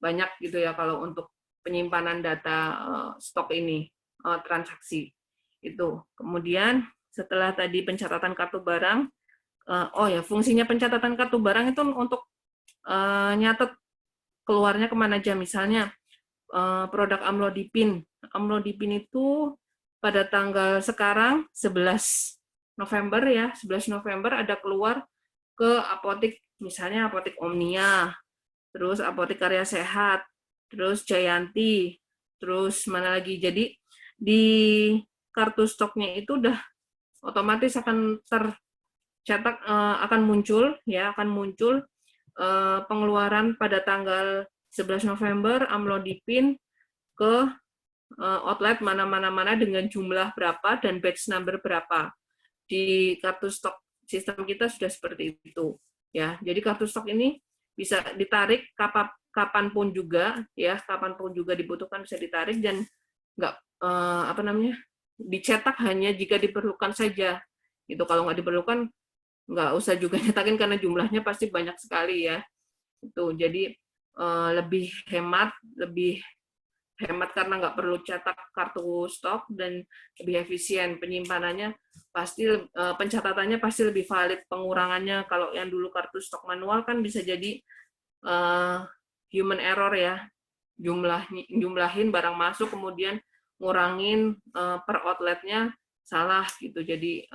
banyak gitu ya kalau untuk penyimpanan data stok ini, transaksi itu. Kemudian setelah tadi pencatatan kartu barang, fungsinya pencatatan kartu barang itu untuk nyatet keluarnya kemana aja. Misalnya produk amlodipin. Amlodipin itu pada tanggal sekarang 11 November ya, 11 November ada keluar ke apotik, misalnya apotik Omnia, terus apotik Karya Sehat, terus Jayanti, terus mana lagi. Jadi di kartu stoknya itu udah otomatis akan cetak akan muncul pengeluaran pada tanggal 11 November amlodipin ke outlet mana dengan jumlah berapa dan batch number berapa. Di kartu stok sistem kita sudah seperti itu ya. Jadi kartu stok ini bisa ditarik kapanpun juga ya, kapanpun juga dibutuhkan bisa ditarik dan nggak dicetak hanya jika diperlukan saja. Itu kalau nggak diperlukan nggak usah juga nyetakin karena jumlahnya pasti banyak sekali ya. Itu jadi lebih hemat karena nggak perlu cetak kartu stok dan lebih efisien penyimpanannya, pasti pencatatannya pasti lebih valid, pengurangannya kalau yang dulu kartu stok manual kan bisa jadi human error ya, jumlahin barang masuk kemudian ngurangin per outletnya salah gitu, jadi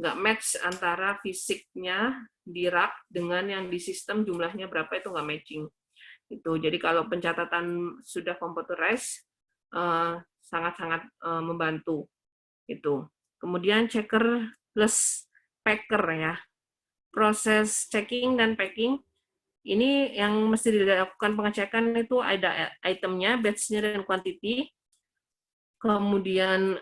nggak match antara fisiknya di rak dengan yang di sistem jumlahnya berapa, itu nggak matching. Itu jadi kalau pencatatan sudah computerized sangat-sangat membantu itu. Kemudian checker plus packer ya, proses checking dan packing ini yang mesti dilakukan pengecekan itu ada itemnya, batch-nya dan quantity, kemudian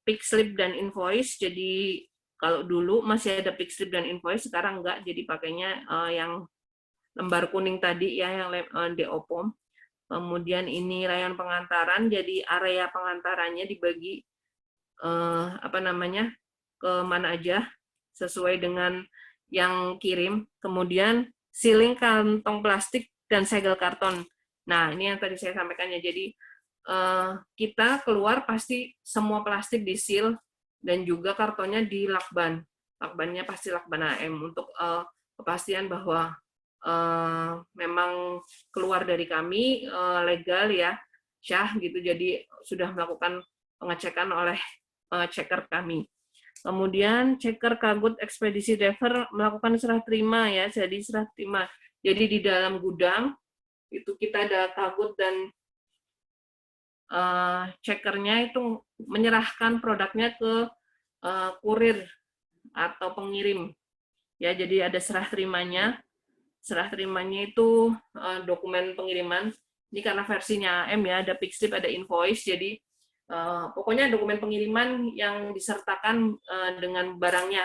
pick slip dan invoice. Jadi kalau dulu masih ada pick slip dan invoice, sekarang enggak, jadi pakainya yang lembar kuning tadi ya, yang DOPOM. Kemudian ini layanan pengantaran, jadi area pengantarannya dibagi ke mana aja sesuai dengan yang kirim. Kemudian sealing kantong plastik dan segel karton. Nah, ini yang tadi saya sampaikan ya. Jadi kita keluar pasti semua plastik di seal dan juga kartonnya di lakban. Lakbannya pasti lakban AM untuk kepastian bahwa memang keluar dari kami legal ya, syah gitu, jadi sudah melakukan pengecekan oleh checker kami. Kemudian checker kagut ekspedisi driver melakukan serah terima ya, jadi serah terima. Jadi di dalam gudang itu kita ada kagut dan checkernya itu menyerahkan produknya ke kurir atau pengirim ya, jadi ada serah terimanya. Serah terimanya itu dokumen pengiriman. Ini karena versinya AM ya, ada pick slip, ada invoice. Jadi pokoknya dokumen pengiriman yang disertakan dengan barangnya.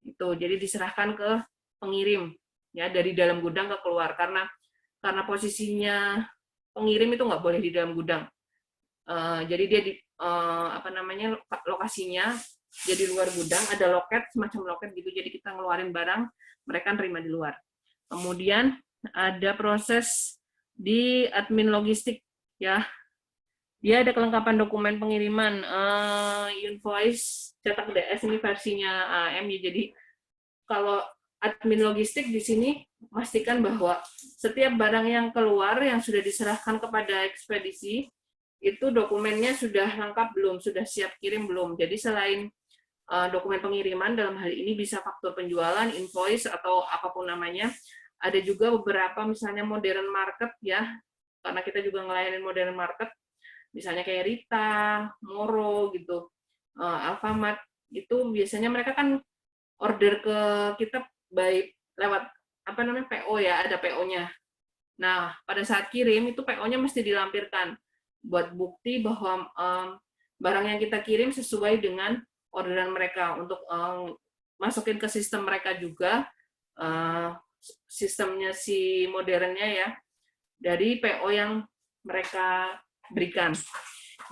Itu jadi diserahkan ke pengirim ya, dari dalam gudang ke keluar, karena posisinya pengirim itu nggak boleh di dalam gudang. Jadi dia di lokasinya jadi luar gudang, ada loket, semacam loket gitu. Jadi kita ngeluarin barang, mereka nerima di luar. Kemudian ada proses di admin logistik ya. Dia ada kelengkapan dokumen pengiriman, invoice, cetak DS, ini versinya AM ya. Jadi kalau admin logistik di sini pastikan bahwa setiap barang yang keluar yang sudah diserahkan kepada ekspedisi itu dokumennya sudah lengkap belum, sudah siap kirim belum. Jadi selain dokumen pengiriman, dalam hal ini bisa faktur penjualan, invoice, atau apapun namanya. Ada juga beberapa misalnya modern market ya, karena kita juga ngelayanin modern market, misalnya kayak Rita, Moro gitu, Alfamart, itu biasanya mereka kan order ke kita baik lewat PO ya, ada PO-nya. Nah, pada saat kirim itu PO-nya mesti dilampirkan buat bukti bahwa barang yang kita kirim sesuai dengan orderan mereka, untuk masukin ke sistem mereka juga, sistemnya si modernnya ya, dari PO yang mereka berikan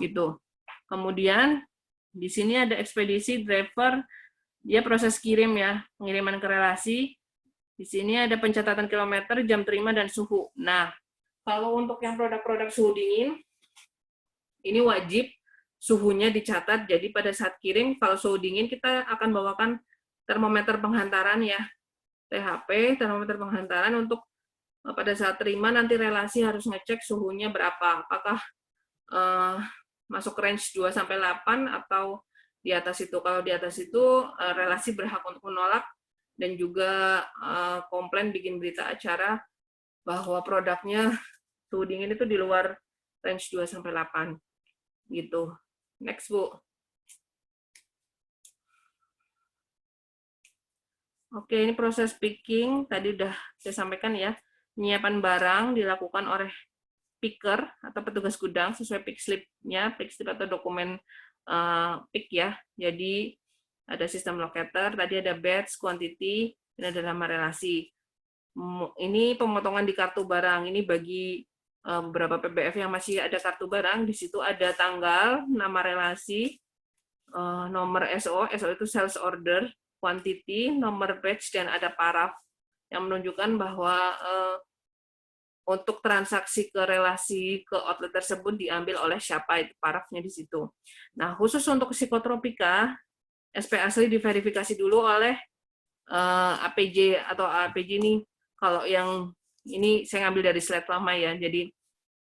gitu. Kemudian di sini ada ekspedisi driver, dia proses kirim ya, pengiriman ke relasi. Di sini ada pencatatan kilometer, jam terima, dan suhu. Nah, kalau untuk yang produk-produk suhu dingin, ini wajib suhunya dicatat. Jadi pada saat kirim, kalau suhu dingin kita akan bawakan termometer penghantaran ya, THP, termometer penghantaran, untuk pada saat terima nanti relasi harus ngecek suhunya berapa, apakah masuk range 2-8 atau di atas itu. Kalau di atas itu relasi berhak untuk menolak dan juga komplain, bikin berita acara bahwa produknya suhu dingin itu di luar range 2-8 gitu. Next, Bu. Oke, ini proses picking tadi udah saya sampaikan ya. Penyiapan barang dilakukan oleh picker atau petugas gudang sesuai pick slip-nya, pick slip atau dokumen pick ya. Jadi ada sistem locator, tadi ada batch, quantity, dan ada nama relasi. Ini pemotongan di kartu barang. Ini bagi beberapa PBF yang masih ada kartu barang, di situ ada tanggal, nama relasi, nomor SO, SO itu sales order, quantity, nomor batch, dan ada paraf yang menunjukkan bahwa untuk transaksi ke relasi ke outlet tersebut diambil oleh siapa, itu parafnya di situ. Nah, khusus untuk psikotropika, SP asli diverifikasi dulu oleh APJ atau APJ ini. Kalau yang ini saya ngambil dari slide lama ya. Jadi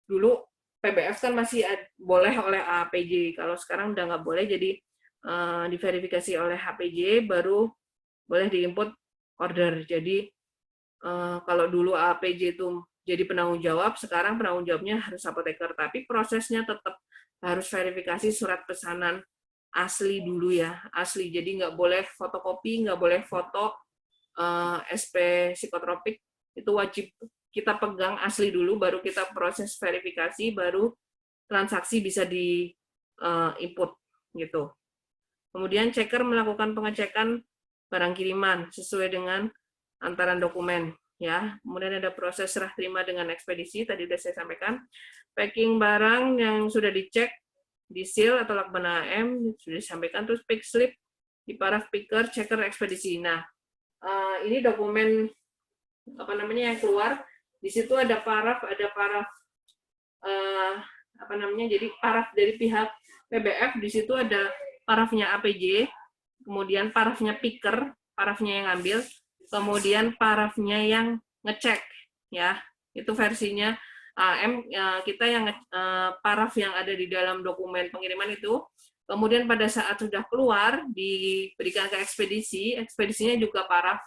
dulu PBF kan masih boleh oleh APJ, kalau sekarang udah nggak boleh, jadi diverifikasi oleh APJ baru boleh diinput order. Jadi kalau dulu APJ itu jadi penanggung jawab, sekarang penanggung jawabnya harus apoteker, tapi prosesnya tetap harus verifikasi surat pesanan asli dulu ya, asli. Jadi nggak boleh fotokopi, nggak boleh foto SP psikotropik, itu wajib kita pegang asli dulu, baru kita proses verifikasi, baru transaksi bisa di input gitu. Kemudian checker melakukan pengecekan barang kiriman sesuai dengan antaran dokumen ya. Kemudian ada proses serah terima dengan ekspedisi, tadi sudah saya sampaikan. Packing barang yang sudah dicek di seal atau lakban AM sudah disampaikan, terus pick slip di paraf picker, checker, ekspedisi. Nah, ini dokumen apa namanya yang keluar, di situ ada paraf apa namanya, jadi paraf dari pihak PBF, di situ ada parafnya APJ, kemudian parafnya picker, parafnya yang ngambil, kemudian parafnya yang ngecek ya, itu versinya AM kita yang paraf yang ada di dalam dokumen pengiriman itu. Kemudian pada saat sudah keluar diberikan ke ekspedisi, ekspedisinya juga paraf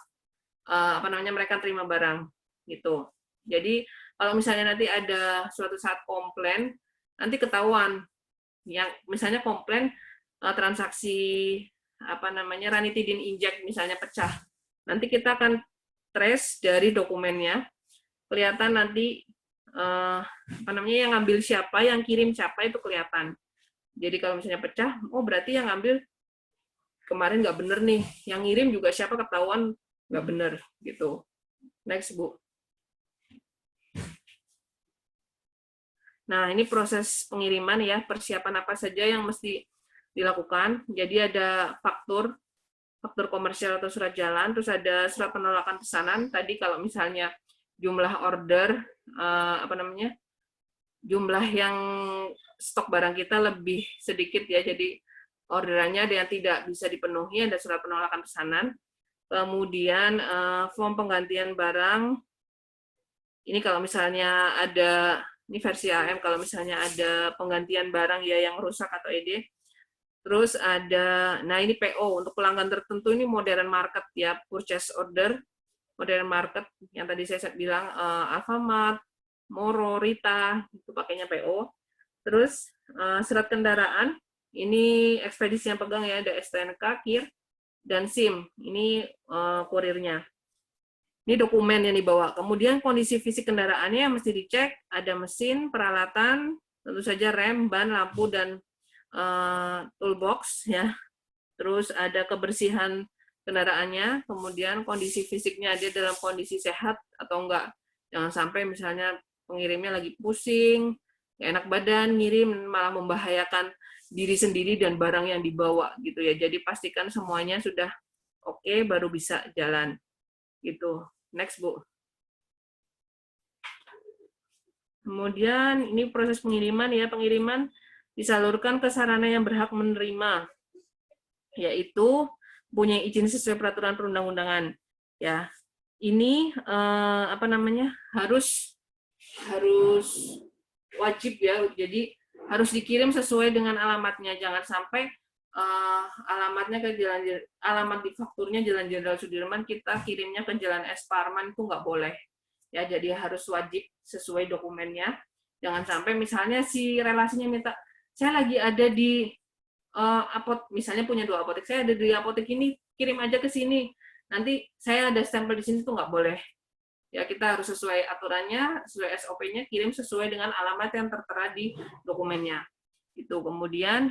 apa namanya, mereka terima barang gitu. Jadi kalau misalnya nanti ada suatu saat komplain, nanti ketahuan yang misalnya komplain transaksi apa namanya ranitidin inject misalnya pecah. Nanti kita akan trace dari dokumennya, kelihatan nanti apa namanya yang ngambil siapa, yang kirim siapa, itu kelihatan. Jadi kalau misalnya pecah, oh berarti yang ngambil kemarin nggak bener nih, yang ngirim juga siapa, ketahuan nggak bener gitu. Next, Bu. Nah, ini proses pengiriman ya, persiapan apa saja yang mesti dilakukan. Jadi ada faktur komersial atau surat jalan, terus ada surat penolakan pesanan. Tadi kalau misalnya jumlah order, apa namanya, jumlah yang stok barang kita lebih sedikit ya, jadi orderannya ada yang tidak bisa dipenuhi, ada surat penolakan pesanan. Kemudian form penggantian barang, ini kalau misalnya ada, ini versi AM, kalau misalnya ada penggantian barang ya yang rusak atau ED. Terus ada, nah ini PO, untuk pelanggan tertentu ini modern market ya, purchase order, modern market, yang tadi saya bilang Alfamart, Moro, Rita, itu pakainya PO. Terus surat kendaraan, ini ekspedisi yang pegang ya, ada STNK, KIR, dan SIM, ini kurirnya. Ini dokumen yang dibawa. Kemudian kondisi fisik kendaraannya mesti dicek, ada mesin, peralatan, tentu saja rem, ban, lampu, dan toolbox ya. Terus ada kebersihan kendaraannya, kemudian kondisi fisiknya dia dalam kondisi sehat atau enggak. Jangan sampai misalnya pengirimnya lagi pusing, nggak enak badan, ngirim malah membahayakan diri sendiri dan barang yang dibawa gitu ya. Jadi pastikan semuanya sudah oke, baru bisa jalan gitu. Next, Bu. Kemudian ini proses pengiriman ya, pengiriman disalurkan ke sarana yang berhak menerima, yaitu punya izin sesuai peraturan perundang-undangan ya. Ini apa namanya, harus wajib ya, jadi harus dikirim sesuai dengan alamatnya, jangan sampai alamatnya ke alamat di fakturnya Jalan Jenderal Sudirman, kita kirimnya ke Jalan S. Parman, itu nggak boleh ya. Jadi harus wajib sesuai dokumennya. Jangan sampai misalnya si relasinya minta, saya lagi ada di misalnya punya 2 apotek, saya ada di apotek ini, kirim aja ke sini. nanti saya ada stempel di sini tuh nggak boleh. Ya, kita harus sesuai aturannya, sesuai SOP-nya, kirim sesuai dengan alamat yang tertera di dokumennya. Itu. Kemudian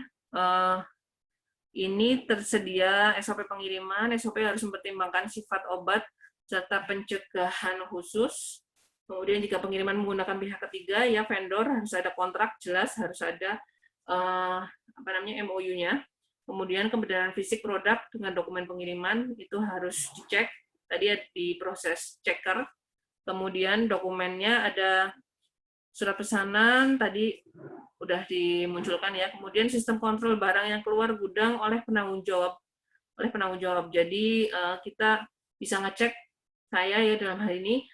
ini tersedia SOP pengiriman. SOP harus mempertimbangkan sifat obat serta pencegahan khusus. Kemudian jika pengiriman menggunakan pihak ketiga, ya vendor harus ada kontrak jelas, harus ada MOU-nya. Kemudian kebenaran fisik produk dengan dokumen pengiriman itu harus dicek. Tadi di proses checker. Kemudian dokumennya ada surat pesanan tadi udah dimunculkan ya. Kemudian sistem kontrol barang yang keluar gudang oleh penanggung jawab. Jadi kita bisa ngecek, saya ya dalam hal ini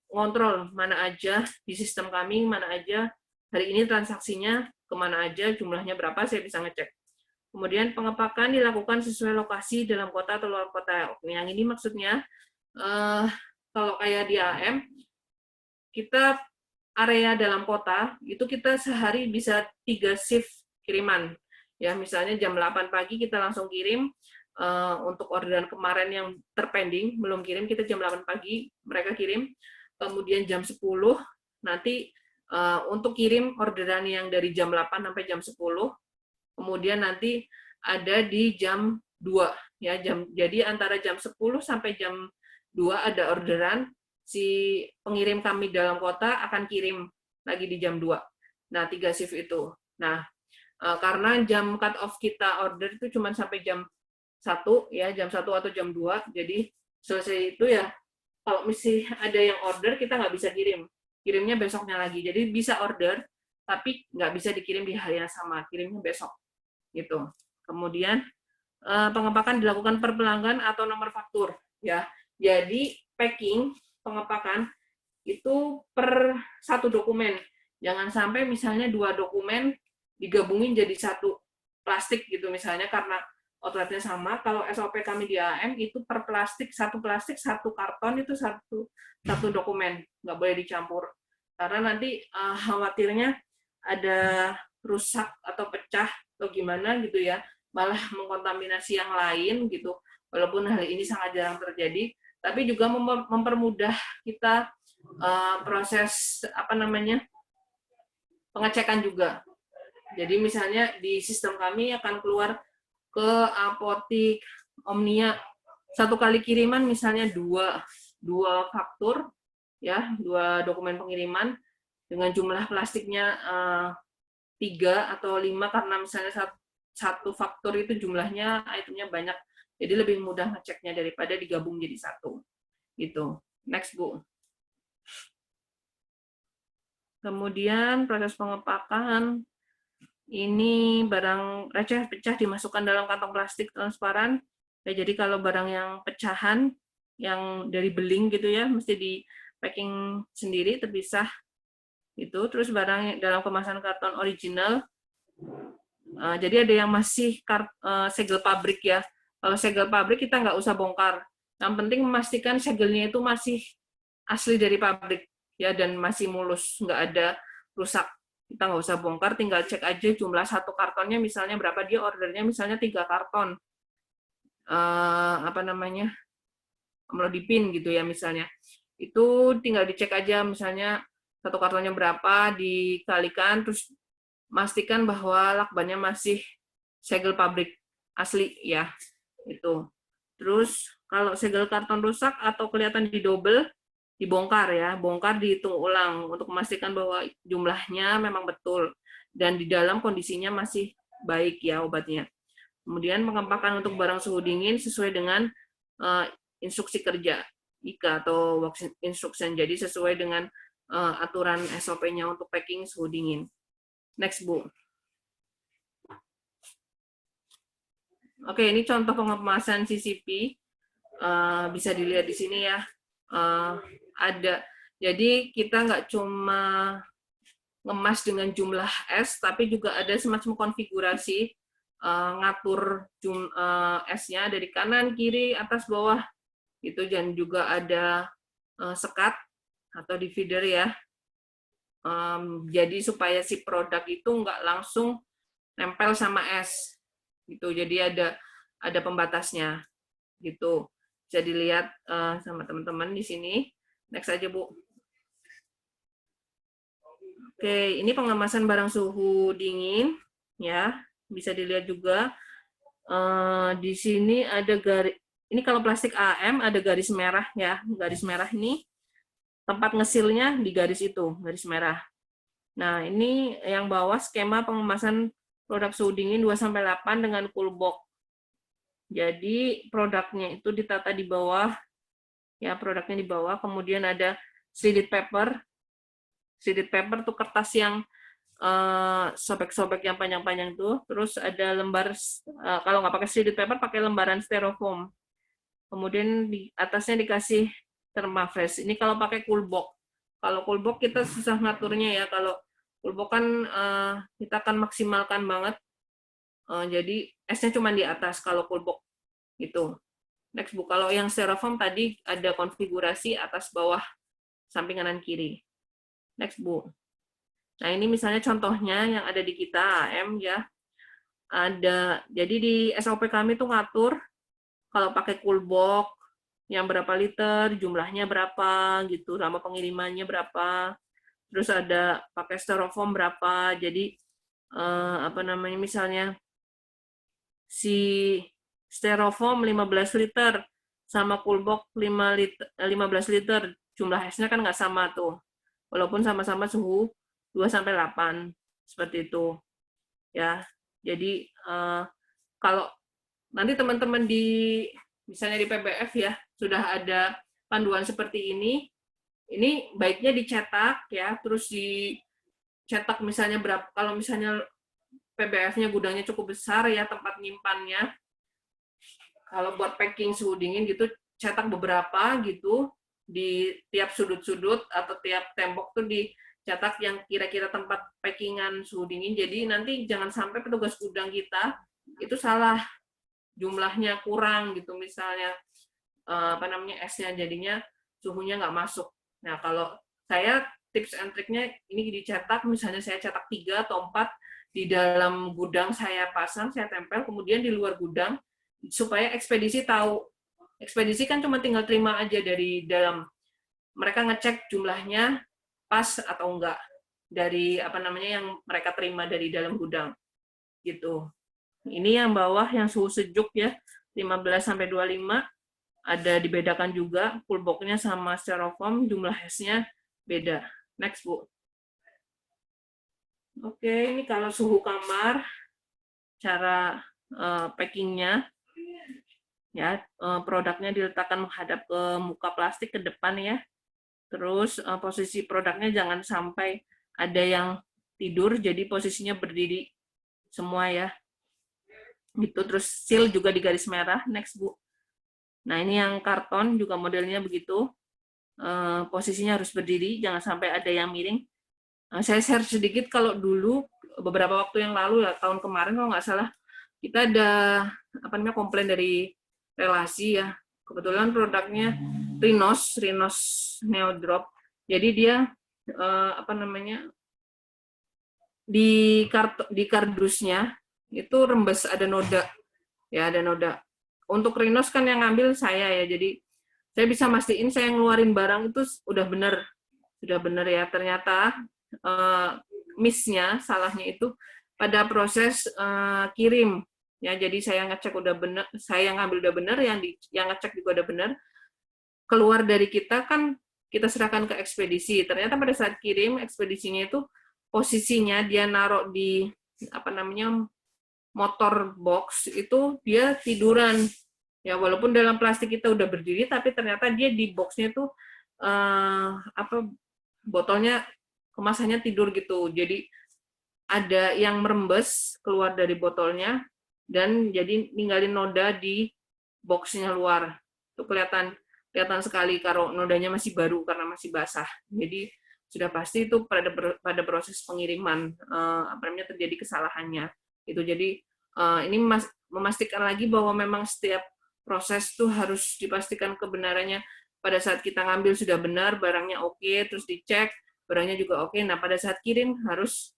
ngontrol mana aja di sistem kami, mana aja hari ini transaksinya, kemana aja, jumlahnya berapa, saya bisa ngecek. Kemudian pengepakan dilakukan sesuai lokasi dalam kota atau luar kota. Yang ini maksudnya kalau kayak di AM, kita area dalam kota itu kita sehari bisa 3 shift kiriman. Ya, misalnya jam 8 pagi kita langsung kirim. Untuk orderan kemarin yang terpending belum kirim, kita jam 8 pagi mereka kirim. Kemudian jam 10 nanti untuk kirim orderan yang dari jam 8 sampai jam 10. Kemudian nanti ada di jam 2 ya, jadi antara jam 10 sampai jam 2 ada orderan, si pengirim kami dalam kota akan kirim lagi di jam 2. Nah, 3 shift itu. Nah, karena jam cut off kita order itu cuma sampai jam 1 ya, jam 1 atau jam 2. Jadi selesai itu ya, kalau mesti ada yang order kita nggak bisa kirim. Kirimnya besoknya lagi. Jadi bisa order tapi nggak bisa dikirim di hari yang sama, kirimnya besok. Gitu. Kemudian pengepakan dilakukan per pelanggan atau nomor faktur ya. Jadi packing, pengepakan itu per satu dokumen. Jangan sampai misalnya 2 dokumen digabungin jadi satu plastik gitu misalnya, karena outletnya sama. Kalau SOP kami di AM itu per plastik, satu karton itu satu dokumen, nggak boleh dicampur. Karena nanti khawatirnya ada rusak atau pecah atau gimana gitu ya, malah mengkontaminasi yang lain gitu. Walaupun hal ini sangat jarang terjadi, tapi juga mempermudah kita proses pengecekan juga. Jadi misalnya di sistem kami akan keluar ke apotik Omnia, satu kali kiriman misalnya dua faktur ya, 2 dokumen pengiriman dengan jumlah plastiknya 3 atau 5, karena misalnya satu faktur itu jumlahnya itemnya banyak, jadi lebih mudah ngeceknya daripada digabung jadi satu gitu. Next, Bu. Kemudian proses pengepakan, ini barang receh pecah dimasukkan dalam kantong plastik transparan. Ya, jadi kalau barang yang pecahan, yang dari beling gitu ya, mesti di packing sendiri, terpisah. Itu. Terus barang dalam kemasan karton original. Jadi ada yang masih segel pabrik ya. Kalau segel pabrik kita nggak usah bongkar. Yang penting memastikan segelnya itu masih asli dari pabrik ya, dan masih mulus, nggak ada rusak. Kita nggak usah bongkar, tinggal cek aja jumlah satu kartonnya misalnya berapa, dia ordernya misalnya 3 karton amlodipin gitu ya misalnya, itu tinggal dicek aja misalnya satu kartonnya berapa, dikalikan, terus pastikan bahwa lakbannya masih segel pabrik asli ya itu. Terus kalau segel karton rusak atau kelihatan didobel, dibongkar ya, bongkar, dihitung ulang untuk memastikan bahwa jumlahnya memang betul dan di dalam kondisinya masih baik ya obatnya. Kemudian pengepakan untuk barang suhu dingin sesuai dengan instruksi kerja IKA atau work instruction, jadi sesuai dengan aturan SOP-nya untuk packing suhu dingin. Next, Bu. Oke, ini contoh pengemasan CCP, bisa dilihat di sini ya. Ada, jadi kita nggak cuma ngemas dengan jumlah es, tapi juga ada semacam konfigurasi ngatur esnya dari kanan, kiri, atas, bawah gitu, dan juga ada sekat atau divider ya. Jadi supaya si produk itu nggak langsung nempel sama es gitu, jadi ada pembatasnya gitu. Bisa dilihat sama teman-teman di sini. Next aja, Bu. Oke, ini pengemasan barang suhu dingin, ya. Bisa dilihat juga. Di sini ada garis. Ini kalau plastik AM ada garis merah, ya. Garis merah ini tempat ngesilnya di garis itu, garis merah. Nah, ini yang bawah skema pengemasan produk suhu dingin 2-8 dengan cool box. Jadi produknya itu ditata di bawah, ya produknya di bawah. Kemudian ada shredded paper. Shredded paper tuh kertas yang sobek-sobek yang panjang-panjang tuh. Terus ada lembar, kalau nggak pakai shredded paper, pakai lembaran styrofoam. Kemudian di atasnya dikasih thermafresh. Ini kalau pakai cool box. Kalau cool box kita susah ngaturnya ya. Kalau cool box kan kita akan maksimalkan banget. Jadi esnya cuma di atas kalau cool box gitu. Next, Bu. Kalau yang styrofoam tadi ada konfigurasi atas bawah samping kanan kiri. Next, Bu. Nah, ini misalnya contohnya yang ada di kita AM ya. Ada, jadi di SOP kami tuh ngatur kalau pakai cool box yang berapa liter, jumlahnya berapa gitu, sama pengirimannya berapa. Terus ada pakai styrofoam berapa. Jadi apa namanya, misalnya si styrofoam 15 liter sama cool box 15 liter, jumlah esnya kan nggak sama tuh. Walaupun sama-sama suhu 2-8 seperti itu. Ya. Jadi kalau nanti teman-teman di misalnya di PBF ya sudah ada panduan seperti ini baiknya dicetak ya, terus dicetak misalnya berapa, kalau misalnya PBF-nya gudangnya cukup besar ya tempat nyimpannya. Kalau buat packing suhu dingin gitu, cetak beberapa gitu di tiap sudut-sudut atau tiap tembok tuh dicetak yang kira-kira tempat packingan suhu dingin. Jadi nanti jangan sampai petugas gudang kita itu salah, jumlahnya kurang gitu misalnya apa namanya esnya, jadinya suhunya nggak masuk. Nah kalau saya tips and triknya ini dicetak, misalnya saya cetak 3 atau 4 di dalam gudang, saya pasang, saya tempel, kemudian di luar gudang supaya ekspedisi tahu. Ekspedisi kan cuma tinggal terima aja dari dalam, mereka ngecek jumlahnya pas atau enggak dari apa namanya yang mereka terima dari dalam gudang gitu. Ini yang bawah yang suhu sejuk ya, 15-25, ada dibedakan juga cool box-nya sama styrofoam, jumlah esnya beda. Next, Bu. Oke, ini kalau suhu kamar, cara packing-nya, ya produknya diletakkan menghadap ke muka plastik ke depan ya. Terus posisi produknya jangan sampai ada yang tidur, jadi posisinya berdiri semua ya. Gitu, terus seal juga di garis merah. Next, Bu. Nah, ini yang karton juga modelnya begitu. Posisinya harus berdiri, jangan sampai ada yang miring. Saya share sedikit, kalau dulu beberapa waktu yang lalu ya, tahun kemarin kalau nggak salah, kita ada apa namanya komplain dari relasi ya. Kebetulan produknya Rhinos Neodrop. Jadi dia apa namanya di kardusnya itu rembes, ada noda. Ya, ada noda. Untuk Rhinos kan yang ngambil saya ya. Jadi saya bisa mastiin saya ngeluarin barang itu udah benar. Sudah benar ya. Ternyata miss-nya, salahnya itu pada proses kirim. Ya, jadi saya ngecek udah benar, saya ngambil udah benar, yang ngecek juga udah benar. Keluar dari kita kan kita serahkan ke ekspedisi. Ternyata pada saat kirim, ekspedisinya itu posisinya dia naruh di apa namanya motor box itu dia tiduran. Ya, walaupun dalam plastik kita udah berdiri, tapi ternyata dia di boxnya tuh apa botolnya kemasannya tidur gitu. Jadi ada yang merembes keluar dari botolnya dan jadi ninggalin noda di boxnya luar. Itu kelihatan sekali kalau nodanya masih baru karena masih basah. Jadi sudah pasti itu pada proses pengiriman apa namanya terjadi kesalahannya. Itu jadi ini memastikan lagi bahwa memang setiap proses tuh harus dipastikan kebenarannya. Pada saat kita ngambil sudah benar, barangnya oke, terus dicek, barangnya juga oke. Nah, pada saat kirim harus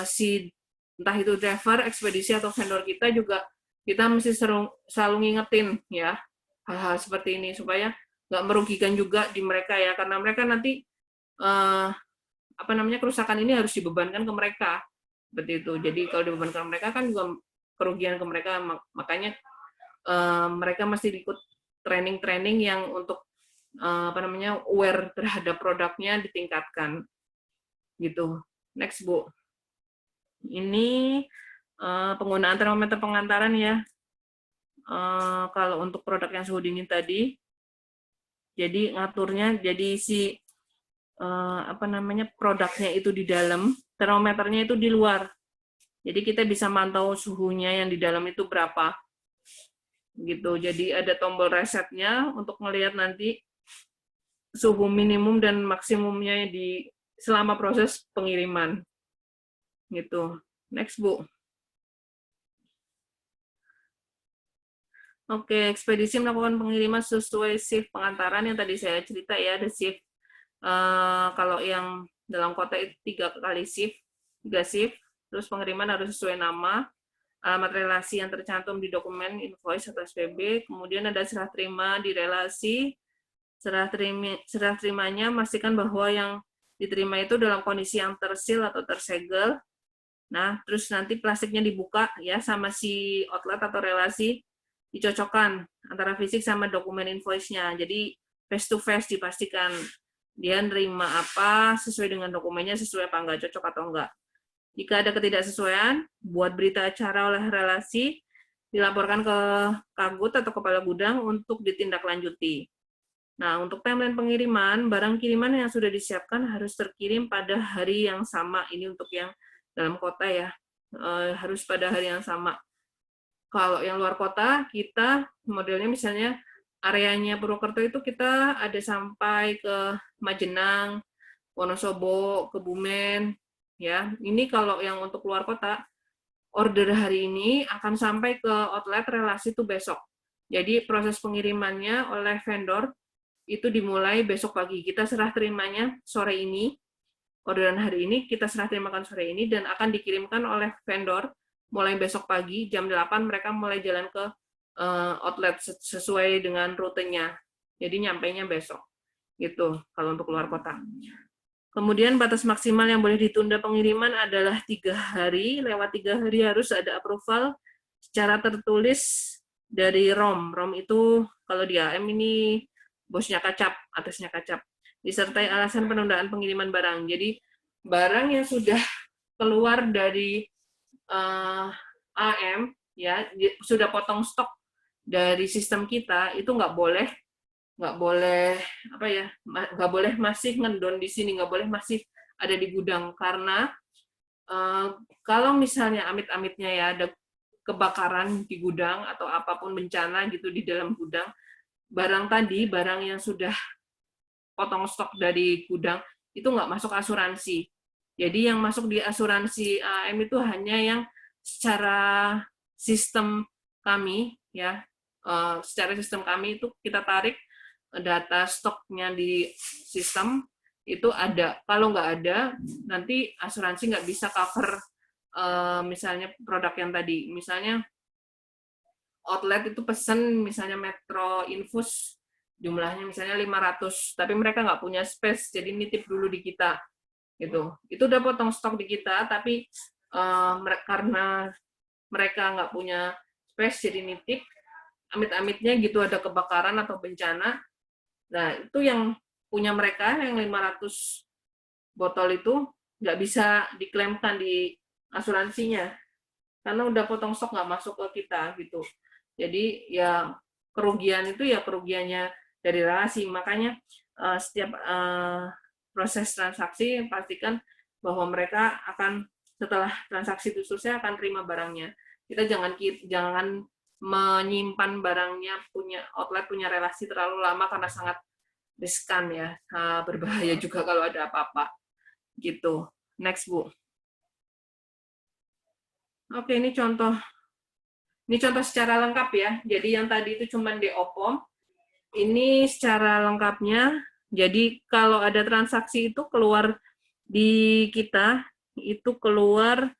si entah itu driver, ekspedisi atau vendor kita juga kita mesti selalu ngingetin ya. hal-hal seperti ini supaya nggak merugikan juga di mereka ya, karena mereka nanti kerusakan ini harus dibebankan ke mereka seperti itu. Jadi kalau dibebankan ke mereka kan juga kerugian ke mereka, makanya mereka mesti ikut training-training yang untuk aware terhadap produknya ditingkatkan gitu. Next Bu, ini penggunaan termometer pengantaran ya. Kalau untuk produk yang suhu dingin tadi, jadi ngaturnya jadi si produknya itu di dalam, termometernya itu di luar. Jadi kita bisa mantau suhunya yang di dalam itu berapa. Gitu. Jadi ada tombol resetnya untuk melihat nanti suhu minimum dan maksimumnya di selama proses pengiriman. Gitu. Next, Bu. Oke, ekspedisi melakukan pengiriman sesuai shift pengantaran yang tadi saya cerita ya, ada shift. Kalau yang dalam kota itu 3 kali shift, 3 shift, terus pengiriman harus sesuai nama, alamat relasi yang tercantum di dokumen invoice atau SPB, kemudian ada serah terima di relasi, serah terimanya pastikan bahwa yang diterima itu dalam kondisi yang tersil atau tersegel. Nah, terus nanti plastiknya dibuka ya sama si outlet atau relasi, dicocokkan antara fisik sama dokumen invoice-nya. Jadi face to face dipastikan dia nerima apa sesuai dengan dokumennya, sesuai apa enggak, cocok atau enggak. Jika ada ketidaksesuaian, buat berita acara oleh relasi, dilaporkan ke Kagut atau kepala gudang untuk ditindaklanjuti. Nah, untuk timeline pengiriman, barang kiriman yang sudah disiapkan harus terkirim pada hari yang sama. Ini untuk yang dalam kota ya, harus pada hari yang sama. Kalau yang luar kota, kita modelnya misalnya areanya Purwokerto itu kita ada sampai ke Majenang, Wonosobo, Kebumen, ya. Ini kalau yang untuk luar kota, order hari ini akan sampai ke outlet relasi itu besok. Jadi proses pengirimannya oleh vendor itu dimulai besok pagi. Kita serah terimanya sore ini, orderan hari ini kita serah terimakan sore ini dan akan dikirimkan oleh vendor mulai besok pagi jam 8 mereka mulai jalan ke outlet sesuai dengan rutenya. Jadi nyampainya besok. Gitu kalau untuk luar kota. Kemudian batas maksimal yang boleh ditunda pengiriman adalah 3 hari. Lewat 3 hari harus ada approval secara tertulis dari ROM. ROM itu kalau di AM ini bosnya kacap, atasnya kacap. Disertai alasan penundaan pengiriman barang. Jadi barang yang sudah keluar dari AM ya sudah potong stok dari sistem kita itu nggak boleh masih ngendon di sini, nggak boleh masih ada di gudang karena kalau misalnya amit-amitnya ya ada kebakaran di gudang atau apapun bencana gitu di dalam gudang, barang yang sudah potong stok dari gudang itu nggak masuk asuransi. Jadi yang masuk di asuransi AM itu hanya yang secara sistem kami ya, secara sistem kami itu kita tarik data stoknya di sistem itu ada. Kalau nggak ada, nanti asuransi nggak bisa cover misalnya produk yang tadi. Misalnya outlet itu pesen misalnya Metro Infus jumlahnya misalnya 500, tapi mereka nggak punya space, jadi nitip dulu di kita. Gitu. Itu udah potong stok di kita, tapi karena mereka nggak punya space jadi nitip, amit-amitnya gitu ada kebakaran atau bencana, nah itu yang punya mereka yang 500 botol itu nggak bisa diklaimkan di asuransinya, karena udah potong stok nggak masuk ke kita gitu. Jadi ya kerugian itu ya kerugiannya dari relasi, makanya setiap proses transaksi pastikan bahwa mereka akan setelah transaksi itu selesai akan terima barangnya. Kita jangan menyimpan barangnya punya outlet punya relasi terlalu lama karena sangat riskan ya, berbahaya juga kalau ada apa-apa gitu. Next Bu. Oke, ini contoh secara lengkap ya. Jadi yang tadi itu cuma DOPOM. Ini secara lengkapnya. Jadi kalau ada transaksi itu keluar di kita itu keluar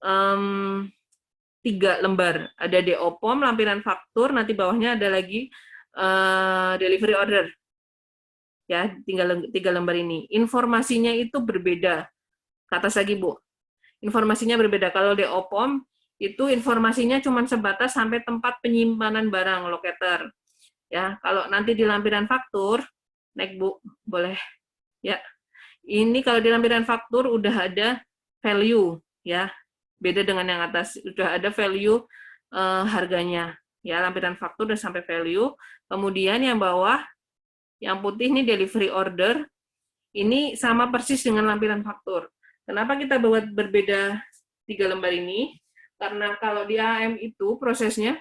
3 lembar. Ada DOPOM, lampiran faktur, nanti bawahnya ada lagi delivery order. Ya, tinggal 3 lembar ini. Informasinya itu berbeda. Ke atas lagi, Bu. Informasinya berbeda. Kalau di OPOM, itu informasinya cuma sebatas sampai tempat penyimpanan barang, locator. Ya, kalau nanti di lampiran faktur, naik Bu, boleh. Ya, ini kalau di lampiran faktur udah ada value, ya. Beda dengan yang atas, udah ada value harganya. Ya, lampiran faktur udah sampai value. Kemudian yang bawah, yang putih ini delivery order, ini sama persis dengan lampiran faktur. Kenapa kita buat berbeda 3 lembar ini? Karena kalau di AM itu prosesnya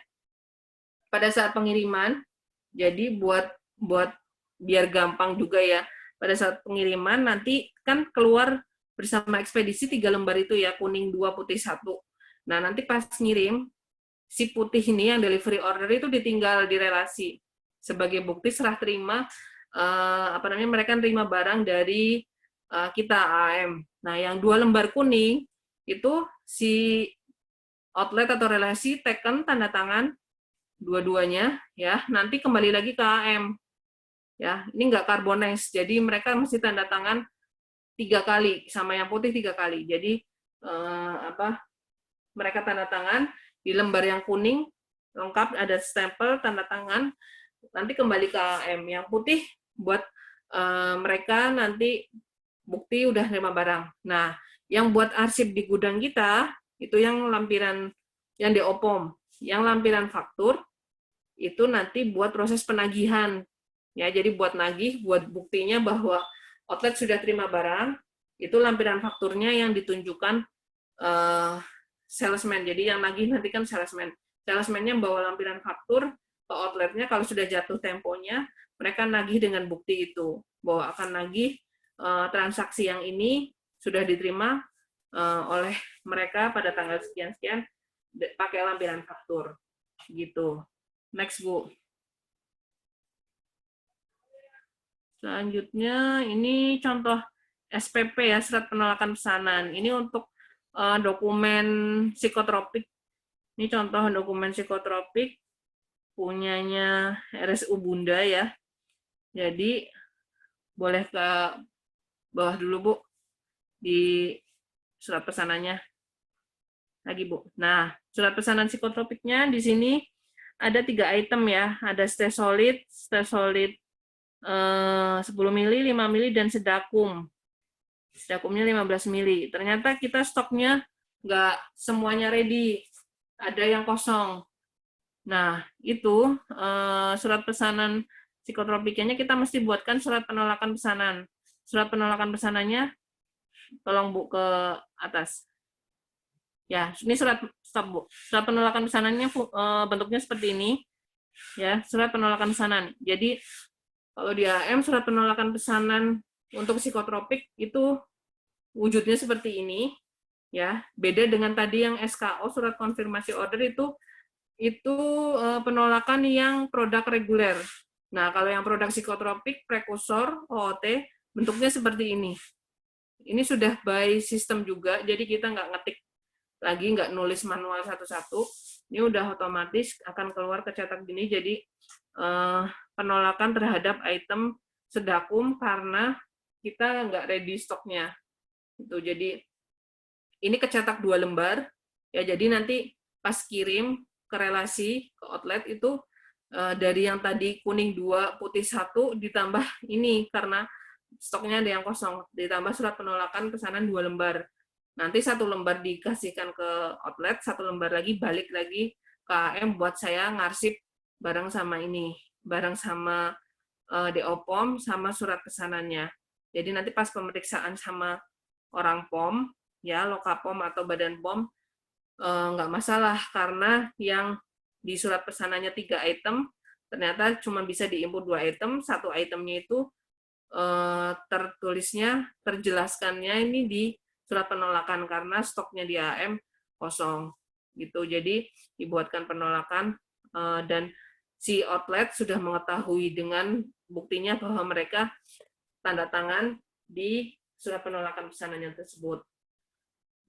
pada saat pengiriman, jadi buat biar gampang juga ya, pada saat pengiriman nanti kan keluar bersama ekspedisi 3 lembar itu ya, kuning 2, putih 1. Nah, nanti pas ngirim, si putih ini yang delivery order itu ditinggal di relasi sebagai bukti serah terima mereka terima barang dari kita AM. Nah, yang 2 lembar kuning itu si outlet atau relasi taken tanda tangan dua-duanya ya, nanti kembali lagi ke AM. Ya, ini nggak carbonize, jadi mereka mesti tanda tangan 3 kali sama yang putih 3 kali. Jadi mereka tanda tangan di lembar yang kuning lengkap ada stempel tanda tangan, nanti kembali ke AM. Yang putih buat mereka nanti bukti udah nerima barang. Nah, yang buat arsip di gudang kita itu yang lampiran yang di OPOM, yang lampiran faktur itu nanti buat proses penagihan. Ya, jadi buat nagih, buat buktinya bahwa outlet sudah terima barang, itu lampiran fakturnya yang ditunjukkan salesman. Jadi yang nagih nanti kan salesman. Salesman-nya bawa lampiran faktur ke outletnya, kalau sudah jatuh temponya, mereka nagih dengan bukti itu, bahwa akan nagih transaksi yang ini sudah diterima oleh mereka pada tanggal sekian-sekian pakai lampiran faktur. Gitu. Next, Bu. Selanjutnya, ini contoh SPP ya, surat penolakan pesanan. Ini untuk dokumen psikotropik. Ini contoh dokumen psikotropik punyanya RSU Bunda ya. Jadi boleh ke bawah dulu, Bu, di surat pesanannya. Lagi, Bu. Nah, surat pesanan psikotropiknya di sini ada 3 item ya. Ada stay solid 10 mili, 5 mili, dan sedakum. Sedakumnya 15 mili. Ternyata kita stoknya nggak semuanya ready. Ada yang kosong. Nah, itu surat pesanan psikotropiknya kita mesti buatkan surat penolakan pesanan. Surat penolakan pesanannya, tolong Bu ke atas. Ya, ini surat stop, Bu. Surat penolakan pesanannya bentuknya seperti ini. Ya, surat penolakan pesanan. Jadi kalau di AM surat penolakan pesanan untuk psikotropik itu wujudnya seperti ini, ya. Beda dengan tadi yang SKO surat konfirmasi order itu penolakan yang produk reguler. Nah, kalau yang produk psikotropik, prekursor, OOT, bentuknya seperti ini. Ini sudah by system juga, jadi kita nggak ngetik lagi, nggak nulis manual satu-satu. Ini udah otomatis akan keluar kecetak gini, jadi penolakan terhadap item sedakum karena kita nggak ready stoknya. Itu jadi ini kecetak 2 lembar ya, jadi nanti pas kirim ke relasi ke outlet itu dari yang tadi kuning 2 putih 1 ditambah ini karena stoknya ada yang kosong, ditambah surat penolakan pesanan 2 lembar. Nanti 1 lembar dikasihkan ke outlet, 1 lembar lagi balik lagi ke AM buat saya ngarsip bareng sama ini, bareng sama DO-POM sama surat pesanannya. Jadi nanti pas pemeriksaan sama orang POM, ya Lokapom atau Badan POM, nggak masalah karena yang di surat pesanannya 3 item, ternyata cuma bisa diinput 2 item, 1 itemnya itu terjelaskannya ini di surat penolakan karena stoknya di AM kosong. Gitu. Jadi dibuatkan penolakan dan si outlet sudah mengetahui dengan buktinya bahwa mereka tanda tangan di surat penolakan pesanannya tersebut.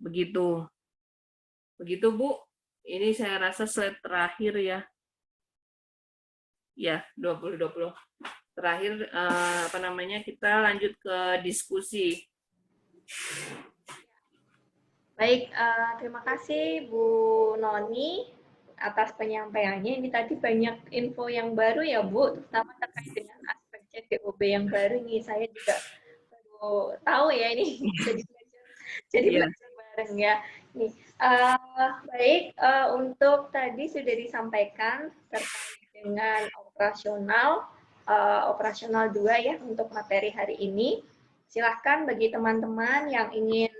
Begitu. Begitu, Bu. Ini saya rasa slide terakhir ya. Ya, 2020. Terakhir apa namanya, kita lanjut ke diskusi. Baik, terima kasih Bu Noni atas penyampaiannya. Ini tadi banyak info yang baru ya Bu, terutama terkait dengan aspek CDOB yang baru nih. Saya juga baru tahu ya ini jadi Iya. belajar bareng ya. Nih, baik, untuk tadi sudah disampaikan terkait dengan operasional 2 ya untuk materi hari ini. Silahkan bagi teman-teman yang ingin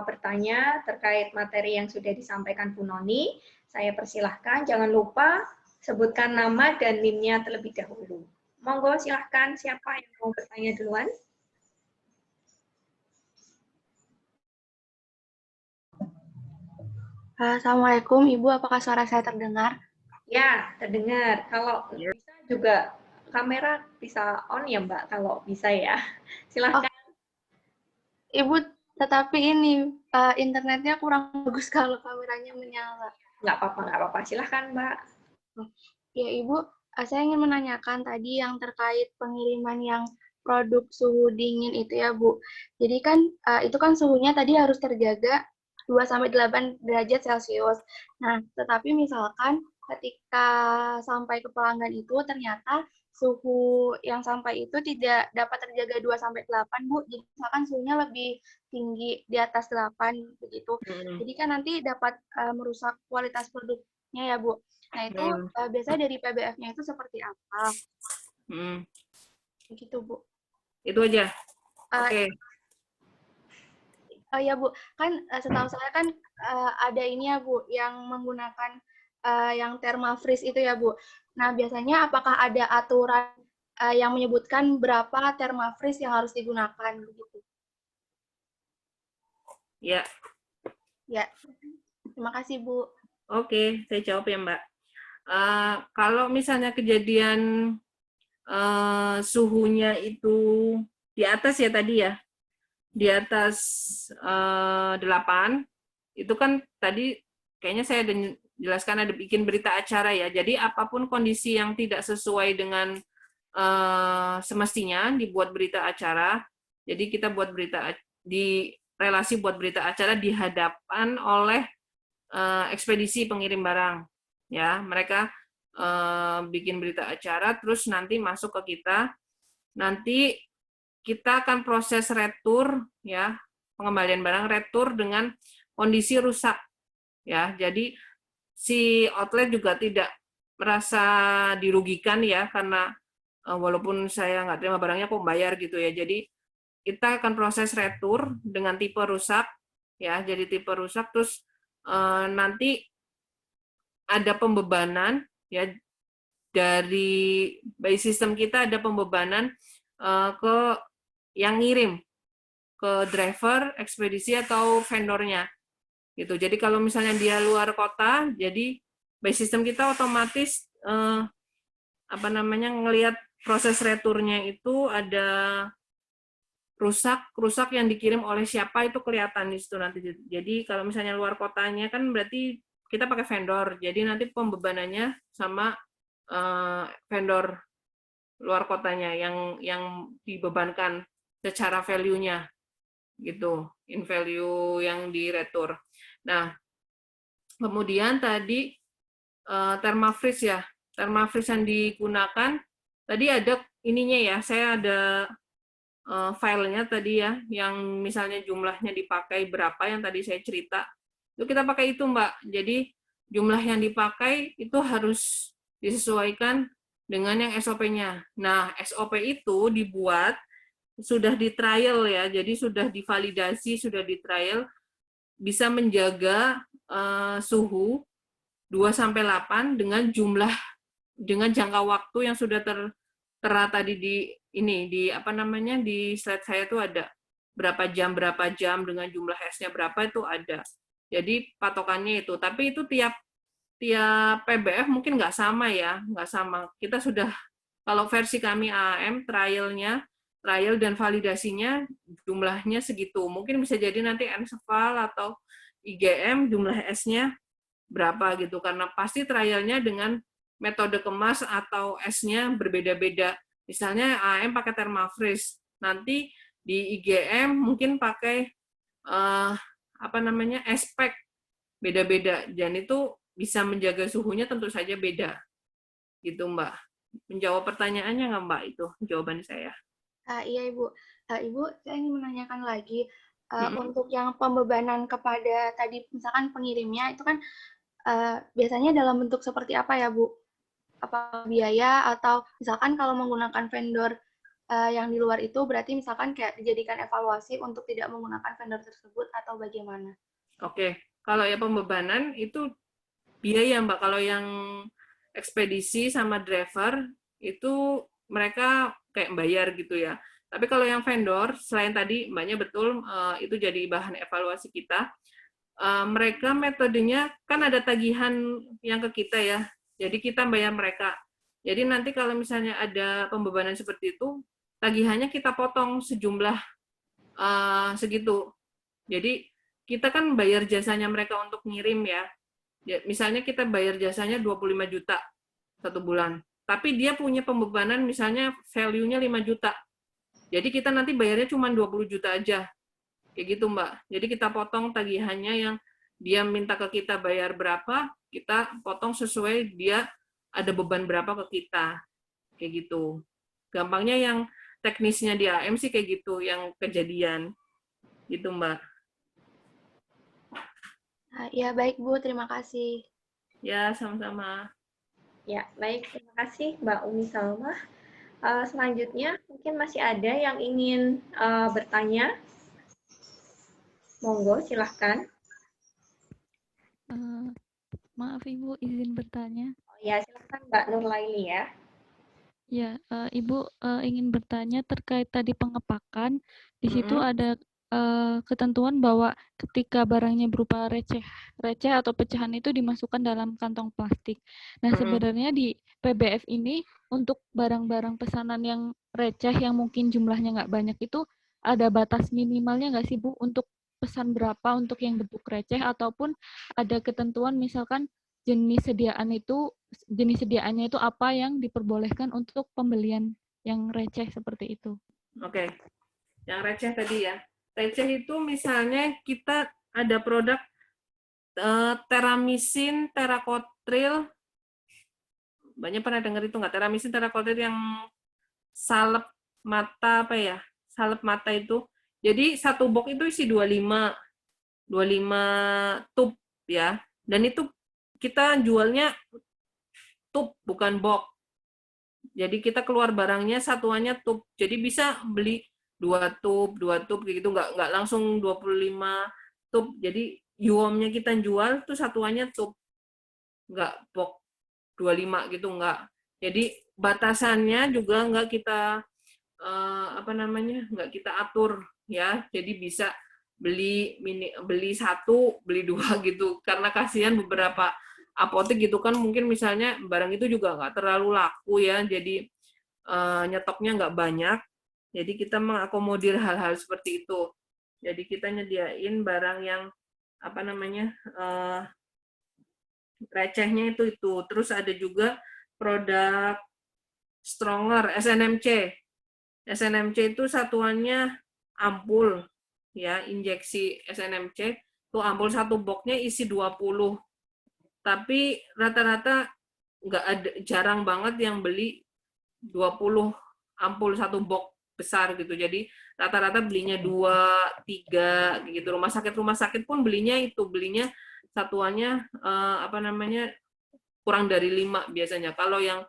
bertanya terkait materi yang sudah disampaikan Bu Noni, saya persilahkan. Jangan lupa sebutkan nama dan NIM-nya terlebih dahulu. Monggo silahkan siapa yang mau bertanya duluan. Assalamualaikum Ibu, apakah suara saya terdengar? Ya, terdengar. Kalau bisa juga kamera bisa on ya Mbak, kalau bisa ya. Silahkan. Ibu, tetapi ini internetnya kurang bagus kalau kameranya menyala. Nggak apa-apa. Silahkan Mbak. Ya Ibu, saya ingin menanyakan tadi yang terkait pengiriman yang produk suhu dingin itu ya Bu. Jadi kan itu kan suhunya tadi harus terjaga 2-8 derajat Celcius. Nah, tetapi misalkan ketika sampai ke pelanggan itu ternyata suhu yang sampai itu tidak dapat terjaga 2-8 Bu. Jadi misalkan suhunya lebih tinggi di atas 8 begitu. Jadi kan nanti dapat merusak kualitas produknya ya Bu. Nah itu biasanya dari PBF-nya itu seperti apa? Begitu Bu. Itu aja. Oke. Oh ya Bu, kan setahu saya kan ada ini ya Bu, yang menggunakan yang thermafreeze itu ya Bu. Nah biasanya apakah ada aturan yang menyebutkan berapa thermafreeze yang harus digunakan begitu? Ya. Ya, terima kasih Bu. Oke, saya jawab ya Mbak. Kalau misalnya kejadian suhunya itu di atas ya tadi ya, di atas 8, itu kan tadi kayaknya saya ada jelaskan, ada bikin berita acara ya. Jadi apapun kondisi yang tidak sesuai dengan semestinya dibuat berita acara. Jadi kita buat berita di relasi buat berita acara di hadapan oleh ekspedisi pengirim barang. Ya, mereka bikin berita acara, terus nanti masuk ke kita. Nanti kita akan proses retur, ya, pengembalian barang retur dengan kondisi rusak, ya. Jadi si outlet juga tidak merasa dirugikan ya, karena walaupun saya nggak terima barangnya kok bayar gitu ya. Jadi kita akan proses retur dengan tipe rusak, ya. Jadi tipe rusak, terus nanti ada pembebanan ya dari by system kita, ada pembebanan ke yang ngirim, ke driver, ekspedisi atau vendornya gitu. Jadi kalau misalnya dia luar kota, jadi by system kita otomatis ngelihat proses returnya itu ada rusak yang dikirim oleh siapa itu kelihatan di situ nanti. Jadi kalau misalnya luar kotanya kan berarti kita pakai vendor. Jadi nanti pembebanannya sama vendor luar kotanya yang dibebankan secara value-nya gitu, in value yang di retur. Nah, kemudian tadi thermafreeze ya. Thermafreeze yang digunakan tadi ada ininya ya, saya ada filenya tadi ya, yang misalnya jumlahnya dipakai berapa yang tadi saya cerita, itu kita pakai itu Mbak. Jadi jumlah yang dipakai itu harus disesuaikan dengan yang SOP-nya. Nah, SOP itu dibuat, sudah di trial ya, jadi sudah divalidasi, sudah di trial, bisa menjaga suhu 2-8 dengan jangka waktu yang sudah tertera tadi di slide saya tuh ada berapa jam dengan jumlah S-nya berapa itu ada. Jadi patokannya itu. Tapi itu tiap PBF mungkin nggak sama ya, nggak sama. Kita sudah, kalau versi kami AAM, trial dan validasinya jumlahnya segitu. Mungkin bisa jadi nanti NSEVAL atau IGM jumlah S-nya berapa gitu, karena pasti trialnya dengan metode kemas atau esnya berbeda-beda. Misalnya AM pakai thermafreeze, nanti di IGM mungkin pakai espek beda-beda, dan itu bisa menjaga suhunya tentu saja beda. Gitu, Mbak. Menjawab pertanyaannya nggak, Mbak? Itu jawaban saya. Iya, Ibu. Ibu, saya ingin menanyakan lagi, untuk yang pembebanan kepada tadi misalkan pengirimnya itu kan biasanya dalam bentuk seperti apa ya, Bu? Apa biaya atau misalkan kalau menggunakan vendor yang di luar itu berarti misalkan kayak dijadikan evaluasi untuk tidak menggunakan vendor tersebut atau bagaimana? Oke, kalau ya pembebanan itu biaya, Mbak. Kalau yang ekspedisi sama driver itu mereka kayak bayar gitu ya. Tapi kalau yang vendor, selain tadi Mbaknya betul, itu jadi bahan evaluasi kita. Mereka metodenya kan ada tagihan yang ke kita ya. Jadi kita bayar mereka. Jadi nanti kalau misalnya ada pembebanan seperti itu, tagihannya kita potong sejumlah segitu. Jadi kita kan bayar jasanya mereka untuk ngirim ya. Misalnya kita bayar jasanya 25 juta satu bulan. Tapi dia punya pembebanan misalnya value-nya 5 juta. Jadi kita nanti bayarnya cuma 20 juta aja. Kayak gitu, Mbak. Jadi kita potong tagihannya yang dia minta ke kita bayar berapa, kita potong sesuai dia ada beban berapa ke kita. Kayak gitu. Gampangnya yang teknisnya di AM sih kayak gitu, yang kejadian. Gitu, Mbak. Ya, baik, Bu. Terima kasih. Ya, sama-sama. Ya, baik. Terima kasih Mbak Umi Salma. Selanjutnya, mungkin masih ada yang ingin bertanya. Monggo, silahkan. Maaf Ibu, izin bertanya. Oh, ya, silahkan Mbak Nurlaili ya. Ya, Ibu ingin bertanya terkait tadi pengepakan. Di situ ada ketentuan bahwa ketika barangnya berupa receh atau pecahan itu dimasukkan dalam kantong plastik. Nah, sebenarnya di PBF ini untuk barang-barang pesanan yang receh yang mungkin jumlahnya nggak banyak itu ada batas minimalnya nggak sih Bu untuk pesan berapa untuk yang bentuk receh, ataupun ada ketentuan misalkan jenis sediaannya itu apa yang diperbolehkan untuk pembelian yang receh seperti itu. Oke. Yang receh tadi ya. Receh itu misalnya kita ada produk teramisin, terakotril. Banyak pernah dengar itu nggak? Teramisin, terakotril yang salep mata apa ya? Salep mata itu. Jadi satu box itu isi 25 tub ya. Dan itu kita jualnya tub bukan box. Jadi kita keluar barangnya satuannya tub. Jadi bisa beli 2 tub kayak gitu, nggak langsung 25 tub. Jadi yuomnya kita jual tuh satuannya tub. Nggak box 25 gitu, nggak. Jadi batasannya juga nggak kita nggak kita atur ya. Jadi bisa beli satu, beli dua gitu. Karena kasihan beberapa apotek gitu kan, mungkin misalnya barang itu juga nggak terlalu laku ya, jadi nyetoknya nggak banyak, jadi kita mengakomodir hal-hal seperti itu. Jadi kita nyediain barang yang recehnya itu. Terus ada juga produk Stronger SNMC. SNMC itu satuannya ampul ya, injeksi SNMC tuh ampul satu boxnya isi 20. Tapi rata-rata nggak ada, jarang banget yang beli 20 ampul satu box besar gitu. Jadi rata-rata belinya 2, 3 gitu. Rumah sakit pun belinya satuannya kurang dari 5 biasanya. Kalau yang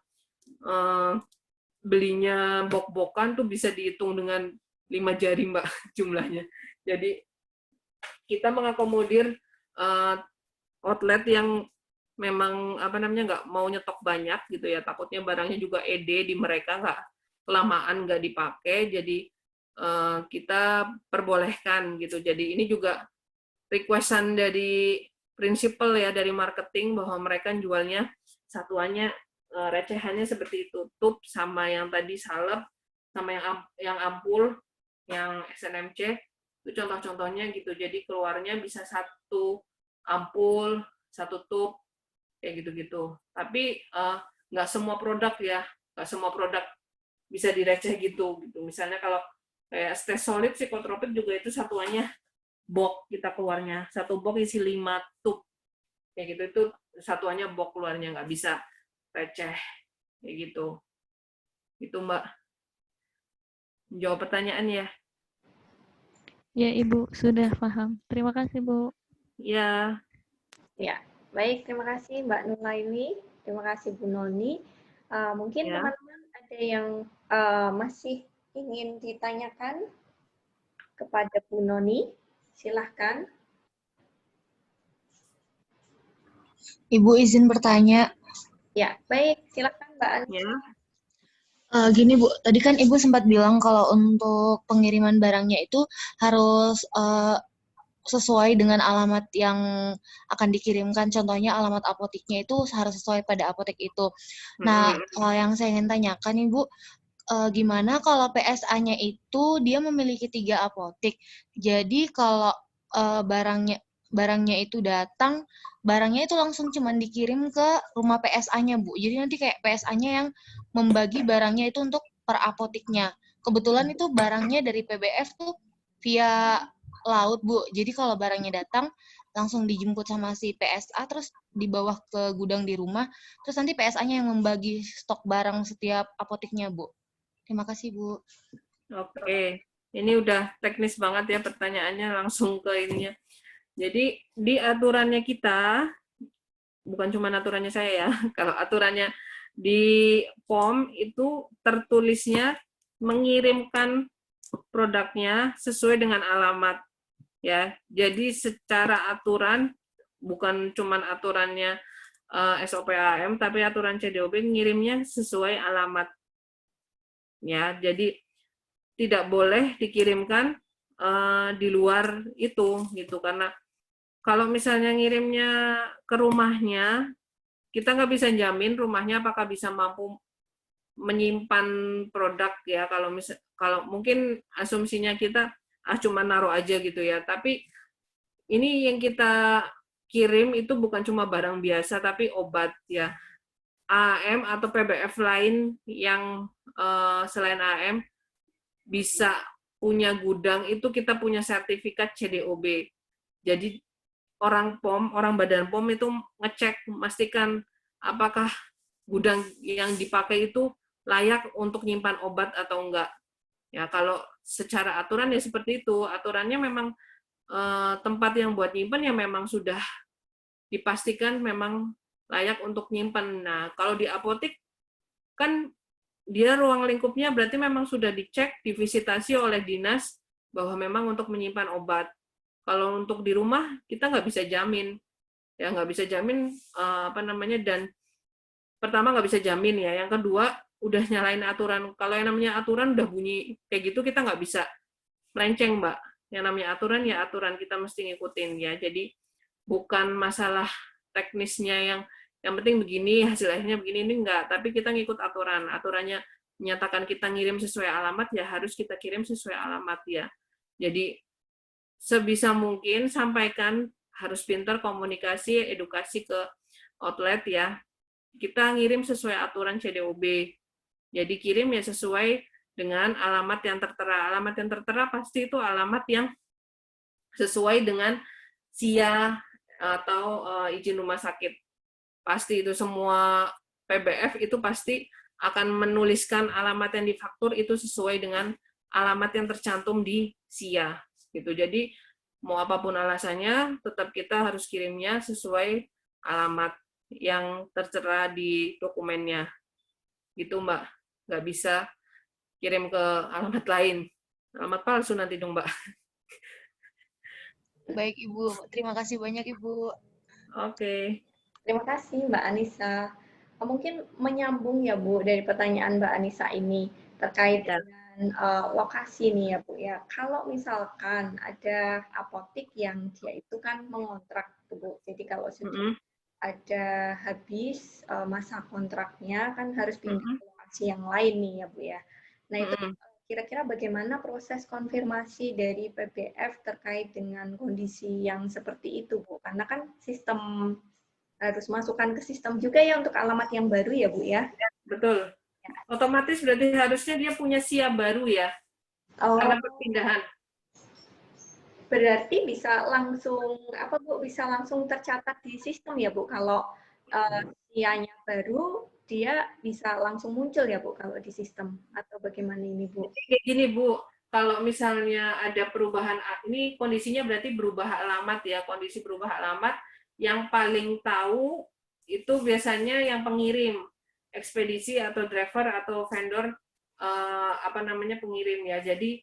belinya bok-bokan tuh bisa dihitung dengan 5 jari, Mbak, jumlahnya. Jadi kita mengakomodir outlet yang memang nggak mau nyetok banyak gitu ya, takutnya barangnya juga ede di mereka, nggak kelamaan nggak dipakai, jadi kita perbolehkan gitu. Jadi ini juga requestan dari prinsipal ya, dari marketing, bahwa mereka jualnya satuannya recehannya seperti itu, tub sama yang tadi salep sama yang ampul, yang SNMC itu contoh-contohnya gitu. Jadi keluarnya bisa satu ampul, satu tub kayak gitu-gitu. Tapi nggak semua produk ya, nggak semua produk bisa direceh gitu. Misalnya kalau kayak Stay Solid psikotropik juga itu satuannya box kita keluarnya. Satu box isi 5 tube. Kayak gitu itu satuannya box keluarnya, nggak bisa receh. Kayak gitu. Itu Mbak. Jawab pertanyaan ya. Ya, Ibu, sudah paham. Terima kasih, Bu. Ya. Ya, baik. Terima kasih Mbak Nuraini. Terima kasih Bu Noni. Mungkin Ya. teman-teman ada yang masih ingin ditanyakan kepada Bu Noni. Silahkan. Ibu izin bertanya. Ya, baik. Silahkan Mbak Anissa. Ya. Gini Bu, tadi kan Ibu sempat bilang kalau untuk pengiriman barangnya itu harus sesuai dengan alamat yang akan dikirimkan. Contohnya alamat apoteknya itu harus sesuai pada apotek itu. Nah, yang saya ingin tanyakan Ibu, gimana kalau PSA-nya itu dia memiliki 3 apotek. Jadi kalau barangnya itu datang, barangnya itu langsung cuman dikirim ke rumah PSA-nya, Bu. Jadi nanti kayak PSA-nya yang membagi barangnya itu untuk per apoteknya. Kebetulan itu barangnya dari PBF tuh via laut, Bu. Jadi kalau barangnya datang, langsung dijemput sama si PSA, terus dibawa ke gudang di rumah, terus nanti PSA-nya yang membagi stok barang setiap apoteknya, Bu. Terima kasih, Bu. Oke. Ini udah teknis banget ya pertanyaannya, langsung ke ininya. Jadi di aturannya kita, bukan cuma aturannya saya ya, kalau aturannya di POM itu tertulisnya mengirimkan produknya sesuai dengan alamat ya. Jadi secara aturan, bukan cuma aturannya SOP AM, tapi aturan CDOB ngirimnya sesuai alamat ya. Jadi tidak boleh dikirimkan di luar itu gitu, karena kalau misalnya ngirimnya ke rumahnya, kita nggak bisa jamin rumahnya apakah bisa mampu menyimpan produk ya. Kalau mungkin asumsinya kita cuma naruh aja gitu ya, tapi ini yang kita kirim itu bukan cuma barang biasa tapi obat ya. AM atau PBF lain yang selain AM bisa punya gudang, itu kita punya sertifikat CDOB. Jadi orang POM, orang Badan POM itu ngecek, memastikan apakah gudang yang dipakai itu layak untuk nyimpan obat atau enggak. Ya, kalau secara aturan ya seperti itu. Aturannya memang tempat yang buat nyimpan ya memang sudah dipastikan memang layak untuk nyimpan. Nah, kalau di apotek kan dia ruang lingkupnya berarti memang sudah dicek, divisitasi oleh dinas bahwa memang untuk menyimpan obat. Kalau untuk di rumah kita nggak bisa jamin, ya nggak bisa jamin dan pertama nggak bisa jamin ya. Yang kedua udah nyalain aturan. Kalau yang namanya aturan udah bunyi kayak gitu kita nggak bisa melenceng, Mbak. Yang namanya aturan ya aturan, kita mesti ngikutin ya. Jadi bukan masalah teknisnya yang penting begini, hasil akhirnya begini, ini enggak, tapi kita ngikut aturan. Aturannya menyatakan kita ngirim sesuai alamat, ya harus kita kirim sesuai alamat ya. Jadi sebisa mungkin sampaikan, harus pintar komunikasi, edukasi ke outlet ya. Kita ngirim sesuai aturan CDOB. Jadi kirim ya sesuai dengan alamat yang tertera. Alamat yang tertera pasti itu alamat yang sesuai dengan SIA atau izin rumah sakit. Pasti itu semua PBF itu pasti akan menuliskan alamat yang difaktur itu sesuai dengan alamat yang tercantum di SIA gitu. Jadi mau apapun alasannya tetap kita harus kirimnya sesuai alamat yang tertera di dokumennya gitu, Mbak. Nggak bisa kirim ke alamat lain, alamat palsu nanti dong, Mbak. Baik Ibu, terima kasih banyak Ibu. Oke. Terima kasih Mbak Anissa. Mungkin menyambung ya Bu dari pertanyaan Mbak Anissa ini terkait dengan lokasi nih ya Bu ya. Kalau misalkan ada apotek yang dia itu kan mengontrak Bu. Jadi kalau sudah ada habis masa kontraknya kan harus pindah ke lokasi yang lain nih ya Bu ya. Nah itu kira-kira bagaimana proses konfirmasi dari PBF terkait dengan kondisi yang seperti itu Bu? Karena kan sistem harus masukkan ke sistem juga ya untuk alamat yang baru ya Bu ya. Betul. Otomatis berarti harusnya dia punya SIA baru ya, karena Oh, perpindahan. berarti bisa langsung apa Bu, bisa langsung tercatat di sistem ya Bu, kalau SIA-nya baru dia bisa langsung muncul ya Bu kalau di sistem, atau bagaimana ini Bu? Kayak gini Bu, kalau misalnya ada perubahan, ini kondisinya berarti berubah alamat ya, kondisi berubah alamat, yang paling tahu itu biasanya yang pengirim, ekspedisi atau driver atau vendor, apa namanya, pengirim ya. Jadi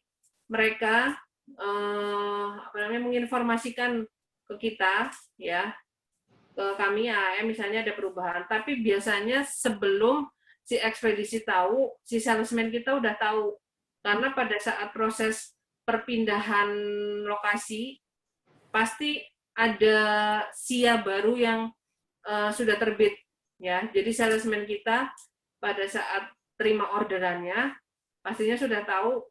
mereka apa namanya, menginformasikan ke kita ya, ke kami AM misalnya ada perubahan. Tapi biasanya sebelum si ekspedisi tahu, si salesman kita udah tahu. Karena pada saat proses perpindahan lokasi pasti ada SIA baru yang sudah terbit ya. Jadi salesman kita pada saat terima orderannya pastinya sudah tahu,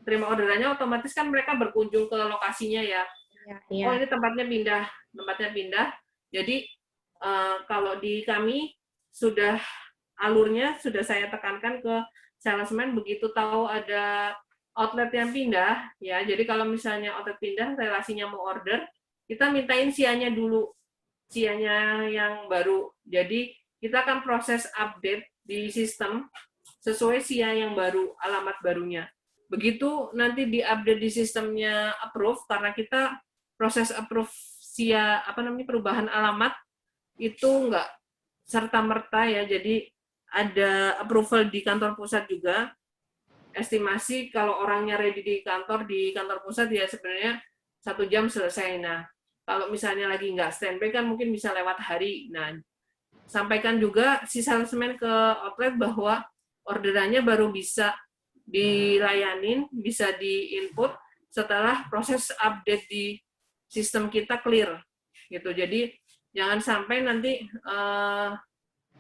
terima orderannya otomatis kan mereka berkunjung ke lokasinya ya. Ya, Oh ya. ini tempatnya pindah. Jadi kalau di kami sudah alurnya sudah saya tekankan ke salesman begitu tahu ada outlet yang pindah ya. Jadi kalau misalnya outlet pindah relasinya mau order, kita mintain SIA-nya dulu, SIA-nya yang baru. Jadi kita akan proses update di sistem sesuai SIA yang baru, alamat barunya. Begitu nanti di-update di sistemnya approve, karena kita proses approve SIA apa namanya perubahan alamat itu enggak serta-merta ya. Jadi ada approval di kantor pusat juga. Estimasi kalau orangnya ready di kantor pusat ya sebenarnya 1 jam selesai. Nah, kalau misalnya lagi nggak standby kan mungkin bisa lewat hari. Nah, sampaikan juga si salesman ke outlet bahwa orderannya baru bisa dilayanin, bisa di-input setelah proses update di sistem kita clear. Gitu. Jadi jangan sampai nanti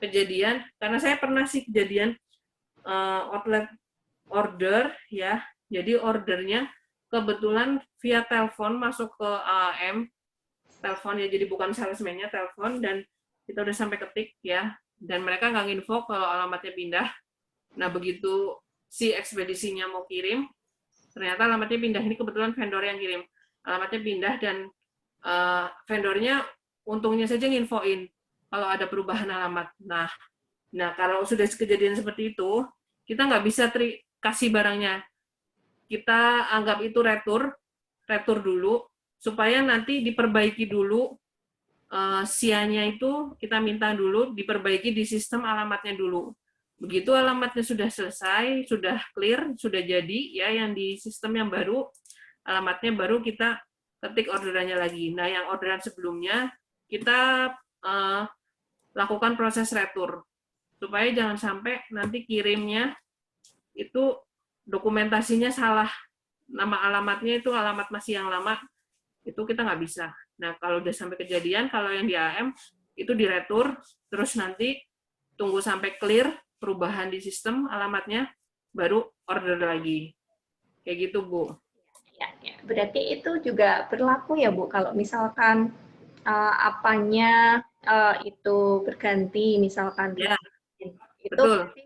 kejadian, karena saya pernah sih kejadian outlet order ya. Jadi ordernya kebetulan via telepon masuk ke AM, telepon ya, jadi bukan salesman-nya, telepon, dan kita udah sampai ketik ya, dan mereka nggak nginfo kalau alamatnya pindah. Nah begitu si ekspedisinya mau kirim, ternyata alamatnya pindah. Ini kebetulan vendor yang kirim, alamatnya pindah, dan vendornya untungnya saja nginfoin kalau ada perubahan alamat. Nah kalau sudah kejadian seperti itu, kita nggak bisa kasih barangnya. Kita anggap itu retur dulu, supaya nanti diperbaiki dulu, SIA-nya itu kita minta dulu diperbaiki di sistem alamatnya dulu. Begitu alamatnya sudah selesai, sudah clear, sudah jadi ya yang di sistem yang baru, alamatnya baru kita ketik orderannya lagi. Nah, yang orderan sebelumnya kita lakukan proses retur supaya jangan sampai nanti kirimnya itu dokumentasinya salah, nama alamatnya itu alamat masih yang lama, itu kita nggak bisa. Nah, kalau udah sampai kejadian, kalau yang di AM itu diretur, terus nanti tunggu sampai clear perubahan di sistem alamatnya, baru order lagi. Kayak gitu, Bu. Ya. Berarti itu juga berlaku ya Bu, kalau misalkan apanya itu berganti, misalkan Ya, itu betul. berarti,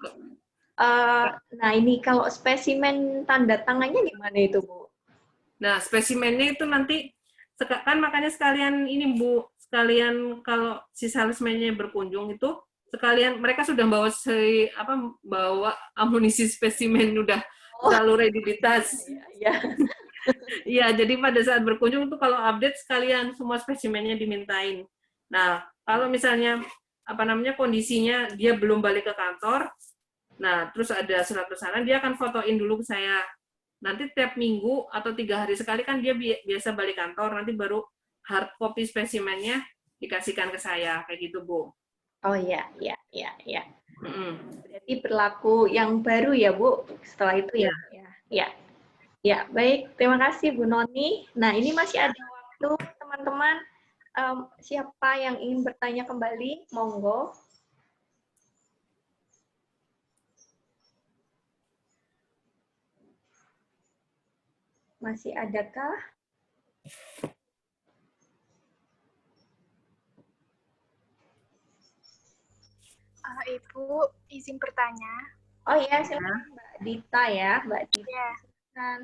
nah ini kalau spesimen tanda tangannya gimana itu Bu? Nah, spesimennya itu nanti kan makanya sekalian ini Bu, sekalian kalau si salesman-nya berkunjung itu sekalian mereka sudah bawa amunisi spesimen, udah selalu ready di tas. Iya. Iya, jadi pada saat berkunjung tuh kalau update sekalian semua spesimennya dimintain. Nah, kalau misalnya apa namanya kondisinya dia belum balik ke kantor, nah terus ada surat pesanan, dia akan fotoin dulu ke saya. Nanti tiap minggu atau 3 hari sekali kan dia biasa balik kantor, nanti baru hard copy spesimennya dikasihkan ke saya, kayak gitu, Bu. Oh iya. Berarti berlaku yang baru ya Bu, setelah itu ya. Ya, baik. Terima kasih Bu Noni. Nah, ini masih ada waktu, teman-teman. Siapa yang ingin bertanya kembali? Monggo. Masih adakah? Bu, izin bertanya. Oh iya, silakan Mbak Dita ya, Mbak Dita. Ya, Silakan.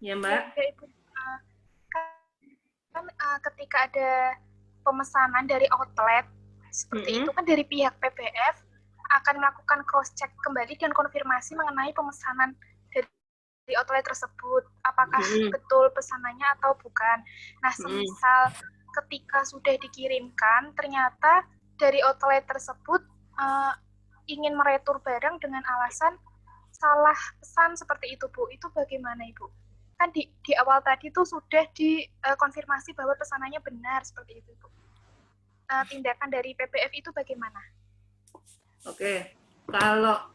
Ya, Mbak. ya Ibu. Kan ketika ada pemesanan dari outlet seperti itu kan dari pihak PBF akan melakukan cross check kembali dan konfirmasi mengenai pemesanan dari outlet tersebut, apakah betul pesanannya atau bukan. Nah, semisal ketika sudah dikirimkan ternyata dari outlet tersebut ingin meretur barang dengan alasan salah pesan seperti itu, Bu. Itu bagaimana, Ibu? Kan di awal tadi tuh sudah dikonfirmasi bahwa pesanannya benar seperti itu, Bu. Tindakan dari PBF itu bagaimana? Oke, kalau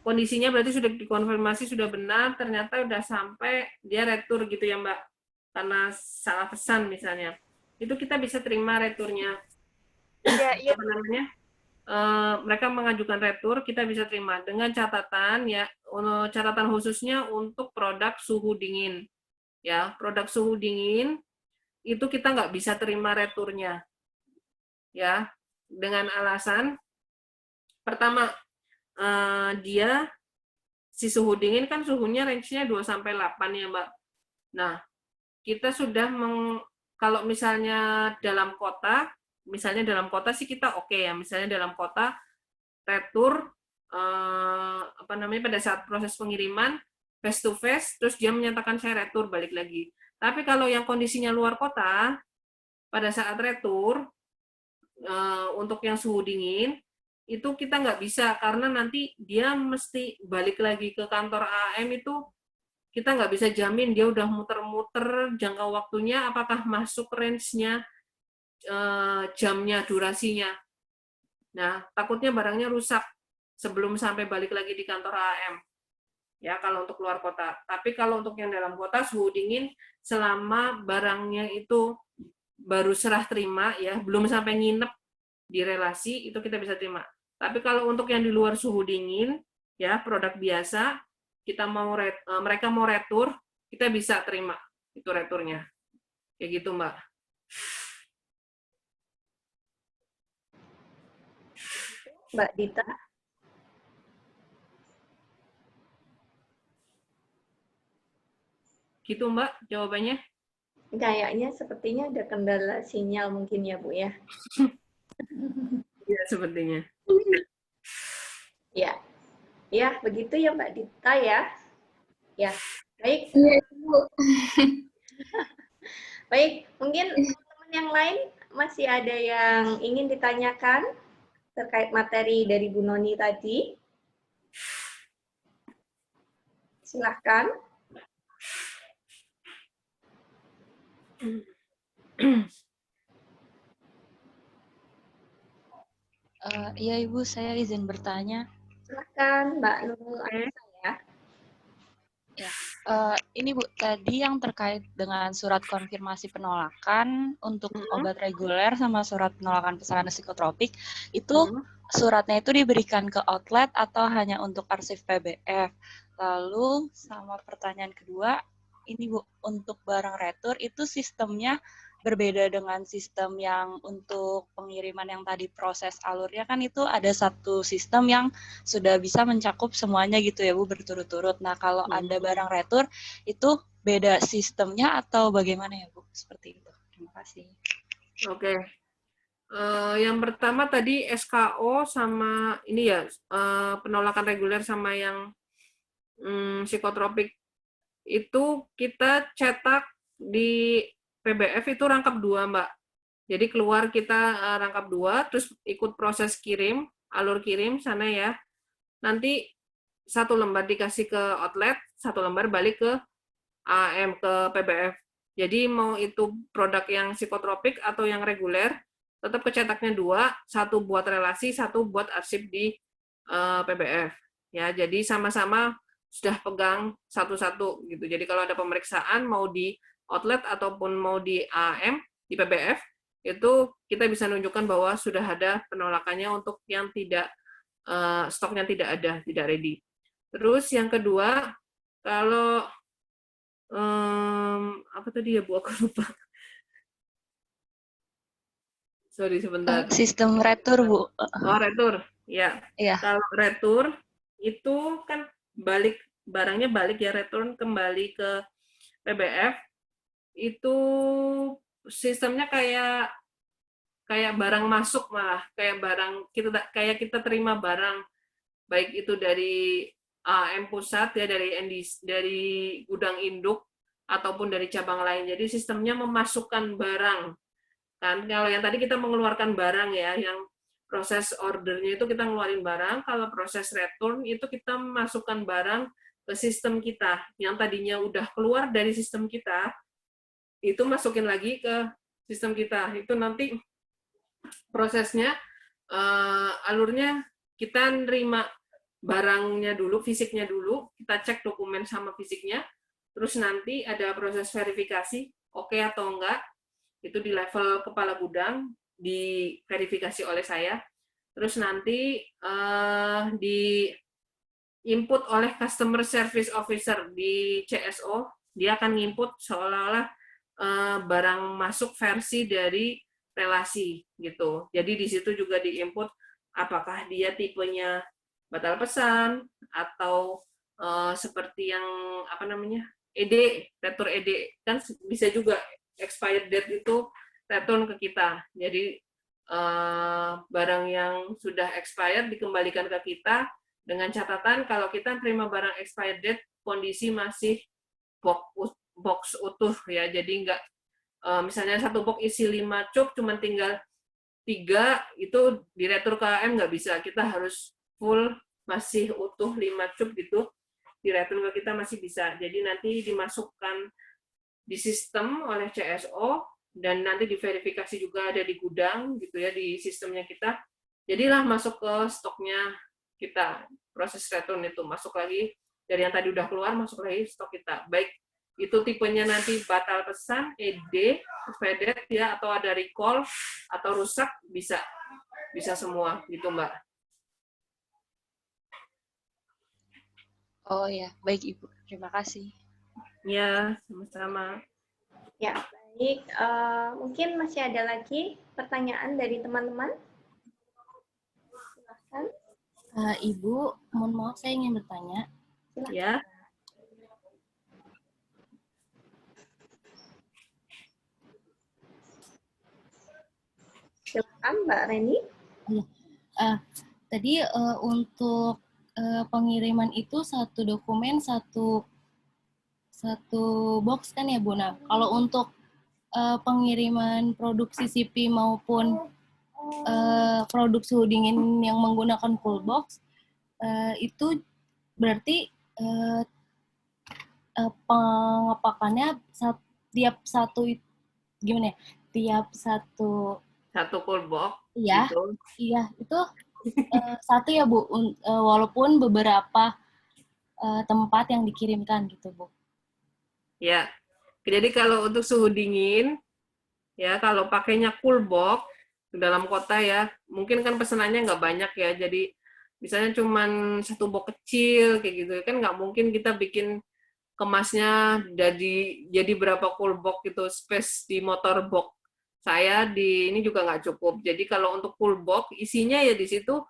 kondisinya berarti sudah dikonfirmasi sudah benar, ternyata udah sampai dia retur gitu ya Mbak, karena salah pesan misalnya, itu kita bisa terima returnya. Ya, iya. Apa namanya? Mereka mengajukan retur, kita bisa terima dengan catatan ya, catatan khususnya untuk produk suhu dingin. Ya, produk suhu dingin itu kita nggak bisa terima returnya. Ya, dengan alasan pertama dia si suhu dingin kan suhunya range-nya 2 sampai 8 ya, Mbak. Nah, kita sudah kalau misalnya dalam kota, misalnya dalam kota sih kita oke ya, misalnya dalam kota retur apa namanya pada saat proses pengiriman face to face, terus dia menyatakan saya retur balik lagi. Tapi kalau yang kondisinya luar kota, pada saat retur untuk yang suhu dingin itu kita nggak bisa karena nanti dia mesti balik lagi ke kantor AM itu kita nggak bisa jamin dia udah muter-muter jangka waktunya apakah masuk range-nya jamnya, durasinya. Nah, takutnya barangnya rusak sebelum sampai balik lagi di kantor AM. Ya, kalau untuk luar kota. Tapi kalau untuk yang dalam kota, suhu dingin selama barangnya itu baru serah terima, ya belum sampai nginep di relasi, itu kita bisa terima. Tapi kalau untuk yang di luar suhu dingin, ya produk biasa, kita mereka mau retur, kita bisa terima itu returnya. Kayak gitu, Mbak. Mbak Dita. Gitu, Mbak, jawabannya. Kayaknya sepertinya ada kendala sinyal mungkin ya, Bu ya. Iya, sepertinya. Ya. Ya, begitu ya Mbak Dita ya. Ya, baik. Iya, Bu. Baik, mungkin teman-teman yang lain masih ada yang ingin ditanyakan terkait materi dari Bu Noni tadi. Silahkan. Iya Ibu, saya izin bertanya. Silahkan Mbak Nurul Anissa ya. Ya, ini Bu, tadi yang terkait dengan surat konfirmasi penolakan untuk obat reguler sama surat penolakan pesanan psikotropik, itu suratnya itu diberikan ke outlet atau hanya untuk arsip PBF? Lalu sama pertanyaan kedua, ini Bu, untuk barang retur itu sistemnya berbeda dengan sistem yang untuk pengiriman yang tadi proses alurnya kan itu ada satu sistem yang sudah bisa mencakup semuanya gitu ya Bu berturut-turut. Nah kalau ada barang retur itu beda sistemnya atau bagaimana ya Bu? Seperti itu. Terima kasih. Oke. Yang pertama tadi SKO sama ini ya penolakan reguler sama yang psikotropik itu kita cetak di PBF itu rangkap 2, Mbak. Jadi keluar kita rangkap 2, terus ikut proses kirim, alur kirim sana ya. Nanti 1 lembar dikasih ke outlet, 1 lembar balik ke AM, ke PBF. Jadi mau itu produk yang psikotropik atau yang reguler, tetap kecetaknya 2, 1 buat relasi, 1 buat arsip di PBF. Ya, jadi sama-sama sudah pegang satu-satu gitu. Jadi kalau ada pemeriksaan mau di outlet ataupun mau di AM, di PBF, itu kita bisa menunjukkan bahwa sudah ada penolakannya untuk yang tidak stoknya tidak ada, tidak ready. Terus yang kedua, kalau apa tadi ya Bu, aku lupa. Sorry sebentar. Sistem retur, Bu. Oh, retur. Ya. Iya. Kalau retur itu kan barangnya balik ya, return kembali ke PBF. Itu sistemnya kayak barang masuk, malah kayak kita terima barang baik itu dari AM pusat ya, dari gudang induk ataupun dari cabang lain. Jadi sistemnya memasukkan barang. Kan kalau yang tadi kita mengeluarkan barang ya, yang proses ordernya itu kita ngeluarin barang, kalau proses return itu kita memasukkan barang ke sistem kita. Yang tadinya udah keluar dari sistem kita, itu masukin lagi ke sistem kita. Itu nanti prosesnya, alurnya kita nerima barangnya dulu, fisiknya dulu, kita cek dokumen sama fisiknya, terus nanti ada proses verifikasi, oke atau enggak, itu di level kepala gudang, diverifikasi oleh saya, terus nanti di input oleh customer service officer di CSO, dia akan input seolah-olah barang masuk versi dari relasi gitu. Jadi di situ juga diinput apakah dia tipenya batal pesan atau seperti yang ED, retur ED, kan bisa juga expired date itu return ke kita. Jadi barang yang sudah expired dikembalikan ke kita dengan catatan kalau kita terima barang expired date kondisi masih box utuh ya. Jadi enggak misalnya satu box isi 5 cup cuman tinggal 3, itu diretur ke AM nggak bisa. Kita harus full masih utuh 5 cup gitu. Diretur ke kita masih bisa. Jadi nanti dimasukkan di sistem oleh CSO dan nanti diverifikasi juga ada di gudang gitu ya, di sistemnya kita. Jadilah masuk ke stoknya kita. Proses return itu masuk lagi dari yang tadi udah keluar, masuk lagi stok kita. Baik itu tipenya nanti batal pesan, ED, expired ya, atau ada recall atau rusak, bisa semua gitu Mbak. Oh ya, baik Ibu. Terima kasih. Ya, sama-sama. Ya, baik. Mungkin masih ada lagi pertanyaan dari teman-teman? Silakan. Ibu, mohon maaf saya ingin bertanya. Silakan. Ya. Silakan Mbak Reni. Tadi untuk pengiriman itu satu dokumen satu box kan ya Bu. Nah, kalau untuk pengiriman produk CCP maupun produk suhu dingin yang menggunakan cool box itu berarti pengepakannya tiap satu gimana ya? Tiap satu cool box. Iya, gitu. Iya itu satu ya Bu, walaupun beberapa tempat yang dikirimkan gitu Bu. Ya, jadi kalau untuk suhu dingin, ya kalau pakainya cool box dalam kota ya, mungkin kan pesanannya nggak banyak ya, jadi misalnya cuman satu box kecil kayak gitu, kan nggak mungkin kita bikin kemasnya jadi berapa cool box gitu, space di motor box saya di ini juga nggak cukup. Jadi kalau untuk cool box isinya ya di situ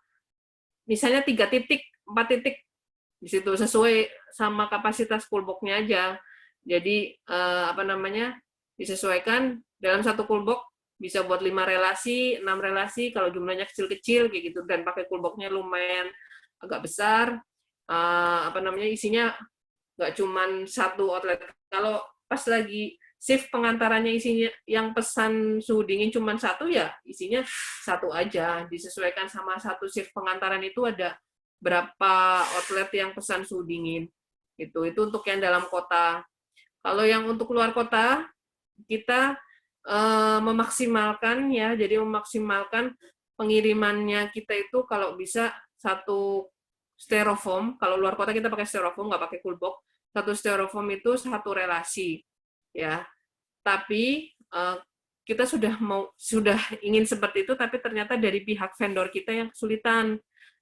misalnya 3 titik, 4 titik di situ sesuai sama kapasitas cool box-nya aja. Jadi disesuaikan dalam satu cool box bisa buat 5 relasi, 6 relasi kalau jumlahnya kecil-kecil kayak gitu, dan pakai cool box-nya lumayan agak besar. Isinya nggak cuman satu outlet. Kalau pas lagi shift pengantarannya isinya yang pesan suhu dingin cuma satu ya isinya satu aja, disesuaikan sama satu shift pengantaran itu ada berapa outlet yang pesan suhu dingin itu untuk yang dalam kota. Kalau yang untuk luar kota kita memaksimalkan ya, jadi memaksimalkan pengirimannya kita itu kalau bisa satu styrofoam. Kalau luar kota kita pakai styrofoam, nggak pakai cool box. Satu styrofoam itu satu relasi ya. Tapi kita sudah ingin seperti itu, tapi ternyata dari pihak vendor kita yang kesulitan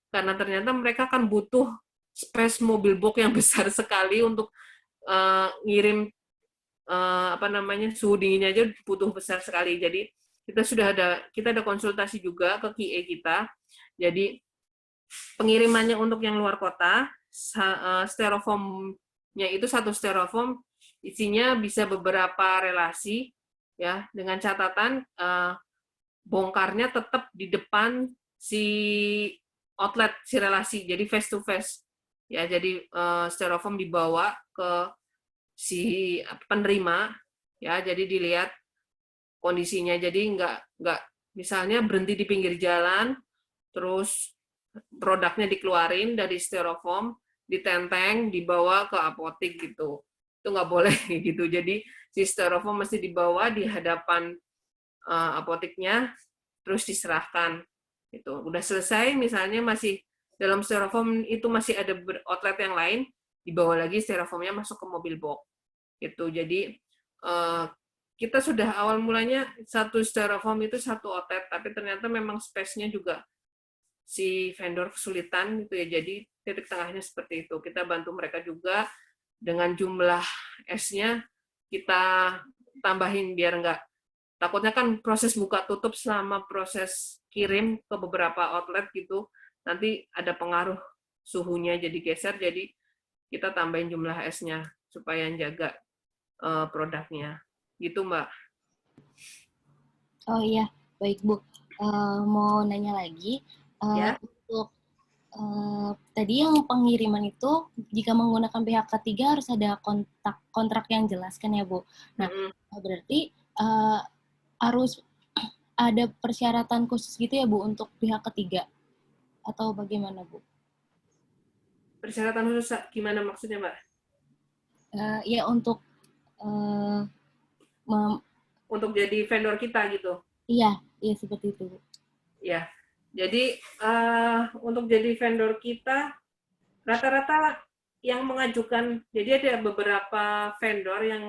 karena ternyata mereka kan butuh space mobil box yang besar sekali untuk ngirim suhu dinginnya aja butuh besar sekali. Jadi kita ada konsultasi juga ke QA kita. Jadi pengirimannya untuk yang luar kota, styrofoamnya itu satu styrofoam isinya bisa beberapa relasi, ya, dengan catatan bongkarnya tetap di depan si outlet, si relasi, jadi face to face, ya. Jadi styrofoam dibawa ke si penerima, ya, jadi dilihat kondisinya. Jadi nggak misalnya berhenti di pinggir jalan, terus produknya dikeluarin dari styrofoam, ditenteng, dibawa ke apotik gitu. Itu nggak boleh gitu. Jadi si styrofoam mesti dibawa di hadapan apotiknya, terus diserahkan. Itu udah selesai, misalnya masih dalam styrofoam itu masih ada outlet yang lain, dibawa lagi styrofoamnya masuk ke mobil box. Gitu. Jadi kita sudah awal mulanya satu styrofoam itu satu outlet, tapi ternyata memang space-nya juga si vendor kesulitan gitu ya. Jadi titik tengahnya seperti itu. Kita bantu mereka juga dengan jumlah S-nya kita tambahin biar enggak, takutnya kan proses buka tutup selama proses kirim ke beberapa outlet gitu, nanti ada pengaruh suhunya jadi geser, jadi kita tambahin jumlah S-nya supaya jaga produknya. Gitu, Mbak. Oh iya, baik Bu. Mau nanya lagi, Ya. untuk tadi yang pengiriman itu jika menggunakan pihak ketiga harus ada kontrak yang jelas kan ya Bu. Nah, berarti harus ada persyaratan khusus gitu ya Bu untuk pihak ketiga atau bagaimana Bu? Persyaratan khusus gimana maksudnya, Mbak? Ya untuk untuk jadi vendor kita gitu. Iya seperti itu Bu. Ya. Jadi untuk jadi vendor kita rata-rata yang mengajukan, jadi ada beberapa vendor yang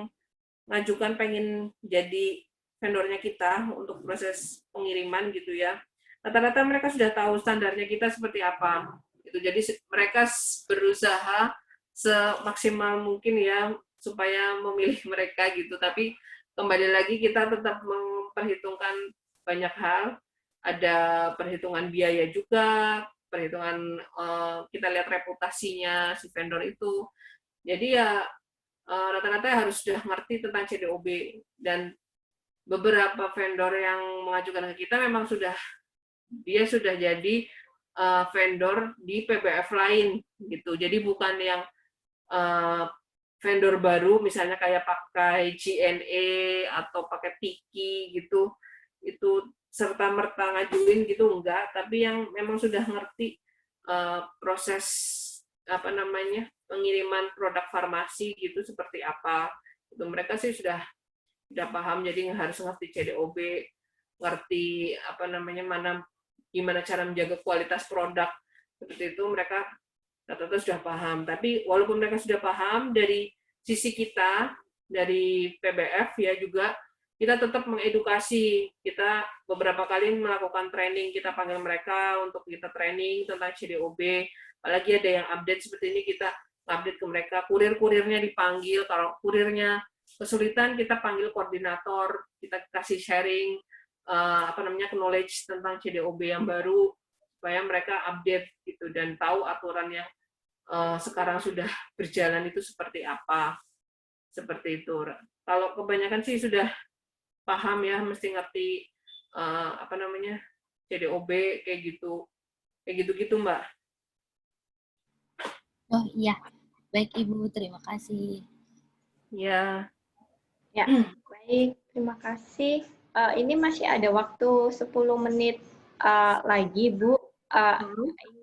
mengajukan pengen jadi vendornya kita untuk proses pengiriman gitu ya. Rata-rata mereka sudah tahu standarnya kita seperti apa. Gitu. Jadi mereka berusaha semaksimal mungkin ya supaya memilih mereka gitu. Tapi kembali lagi kita tetap memperhitungkan banyak hal. Ada perhitungan biaya juga, perhitungan kita lihat reputasinya si vendor itu. Jadi ya rata-rata harus sudah ngerti tentang CDOB, dan beberapa vendor yang mengajukan ke kita memang dia sudah jadi vendor di PBF lain gitu. Jadi bukan yang vendor baru misalnya kayak pakai GNE atau pakai Tiki gitu. Itu serta merta ngajuin gitu enggak, tapi yang memang sudah ngerti proses pengiriman produk farmasi gitu seperti apa. Itu mereka sih sudah paham, jadi harus ngerti CDOB, ngerti gimana cara menjaga kualitas produk. Seperti itu mereka rata-rata sudah paham. Tapi walaupun mereka sudah paham, dari sisi kita dari PBF ya juga kita tetap mengedukasi. Kita beberapa kali melakukan training, kita panggil mereka untuk kita training tentang CDOB. Apalagi ada yang update seperti ini, kita update ke mereka. Kurir-kurirnya dipanggil, kalau kurirnya kesulitan kita panggil koordinator, kita kasih sharing knowledge tentang CDOB yang baru supaya mereka update gitu dan tahu aturan yang sekarang sudah berjalan itu seperti apa. Seperti itu. Kalau kebanyakan sih sudah paham ya, mesti ngerti CDOB kayak gitu Mbak. Oh iya, baik Ibu, terima kasih. Ya. Baik, terima kasih. Ini masih ada waktu 10 menit lagi Bu.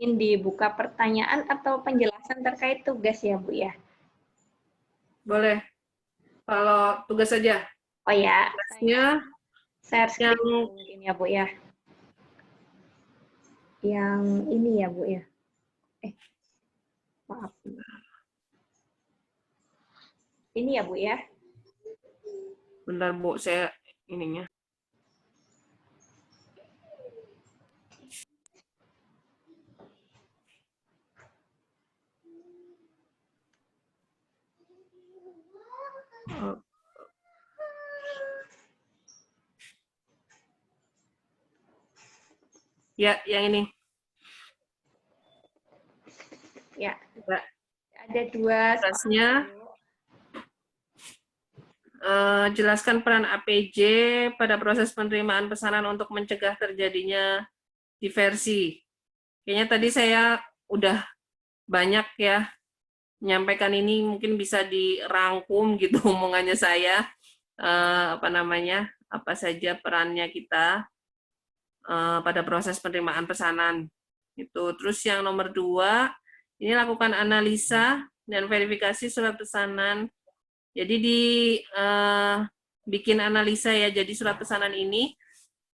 Ingin dibuka pertanyaan atau penjelasan terkait tugas ya Bu ya? Boleh. Kalau tugas saja. Oh ya, tugasnya share screen mungkin ya Bu ya. Yang ini ya Bu ya. Maaf. Ini ya Bu ya. Bentar Bu, saya ininya. Ya, yang ini. Ya, Ya. ada dua. Tugasnya jelaskan peran APJ pada proses penerimaan pesanan untuk mencegah terjadinya diversi. Kayaknya tadi saya udah banyak ya menyampaikan ini, mungkin bisa dirangkum gitu omongannya saya, apa saja perannya kita pada proses penerimaan pesanan. Itu. Terus yang nomor 2, ini lakukan analisa dan verifikasi surat pesanan. Jadi bikin analisa ya, jadi surat pesanan ini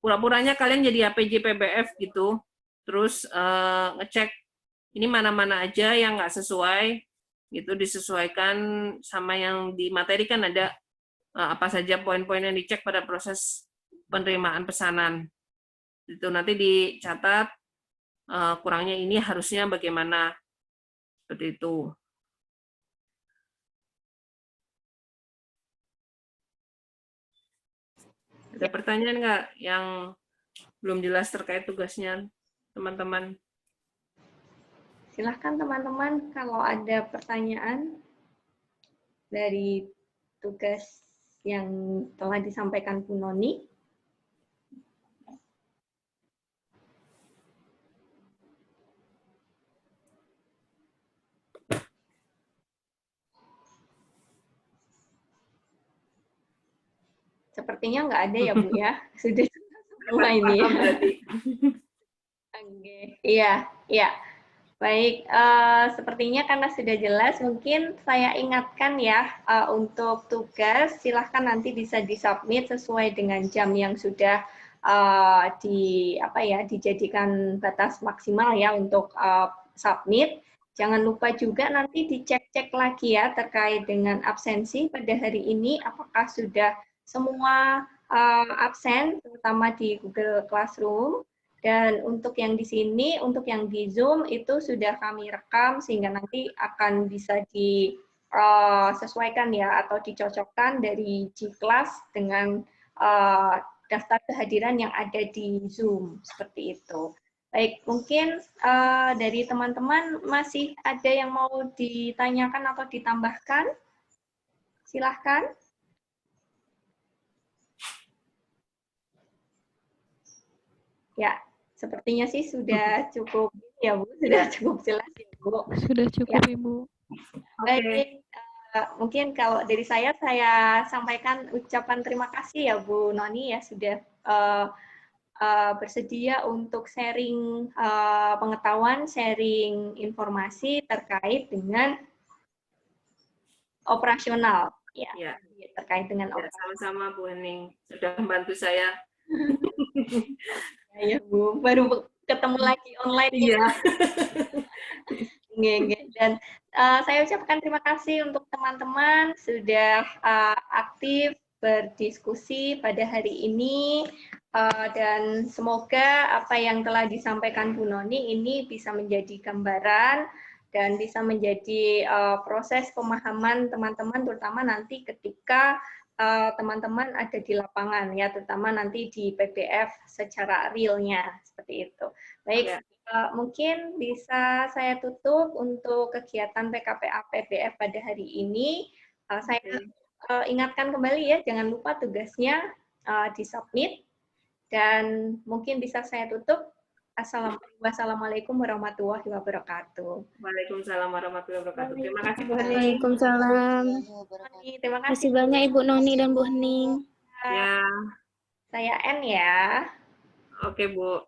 pura-puranya kalian jadi APJ PBF gitu, terus ngecek ini mana-mana aja yang nggak sesuai, gitu disesuaikan sama yang di materi kan ada apa saja poin-poin yang dicek pada proses penerimaan pesanan. Itu nanti dicatat kurangnya ini harusnya bagaimana, seperti itu. Ada pertanyaan nggak yang belum jelas terkait tugasnya, teman-teman? Silahkan teman-teman kalau ada pertanyaan dari tugas yang telah disampaikan Bu Noni. Sepertinya nggak ada ya Bu ya, sudah semua ini ya. Oke, iya, iya. Baik, sepertinya karena sudah jelas, mungkin saya ingatkan ya, untuk tugas silahkan nanti bisa disubmit sesuai dengan jam yang sudah dijadikan batas maksimal ya untuk submit. Jangan lupa juga nanti dicek-cek lagi ya terkait dengan absensi pada hari ini, apakah sudah semua absen, terutama di Google Classroom. Dan untuk yang di sini, untuk yang di Zoom itu sudah kami rekam sehingga nanti akan bisa disesuaikan ya atau dicocokkan dari G-Class dengan daftar kehadiran yang ada di Zoom, seperti itu. Baik, mungkin dari teman-teman masih ada yang mau ditanyakan atau ditambahkan? Silahkan. Ya, sepertinya sih sudah cukup ya Bu, sudah cukup jelas ya Bu. Sudah cukup ya. Ibu. Baik, mungkin kalau dari saya sampaikan ucapan terima kasih ya Bu Noni ya sudah bersedia untuk sharing pengetahuan, sharing informasi terkait dengan operasional ya. Terkait dengan operasional. Sama-sama Bu Hening sudah membantu saya. Ya Bu, baru ketemu lagi online. Iya. Dan saya ucapkan terima kasih untuk teman-teman sudah aktif berdiskusi pada hari ini dan semoga apa yang telah disampaikan Bu Noni ini bisa menjadi gambaran dan bisa menjadi proses pemahaman teman-teman terutama nanti ketika teman-teman ada di lapangan ya, terutama nanti di PBF secara realnya seperti itu. Baik, mungkin bisa saya tutup untuk kegiatan PKPA PBF pada hari ini. Saya ingatkan kembali ya, jangan lupa tugasnya disubmit dan mungkin bisa saya tutup. Wassalamualaikum warahmatullahi wabarakatuh. Waalaikumsalam warahmatullahi wabarakatuh. Terima kasih Bu Hening. Waalaikumsalam. Terima kasih banyak Ibu Noni dan Bu Hening. Ya. Saya N ya. Oke Bu.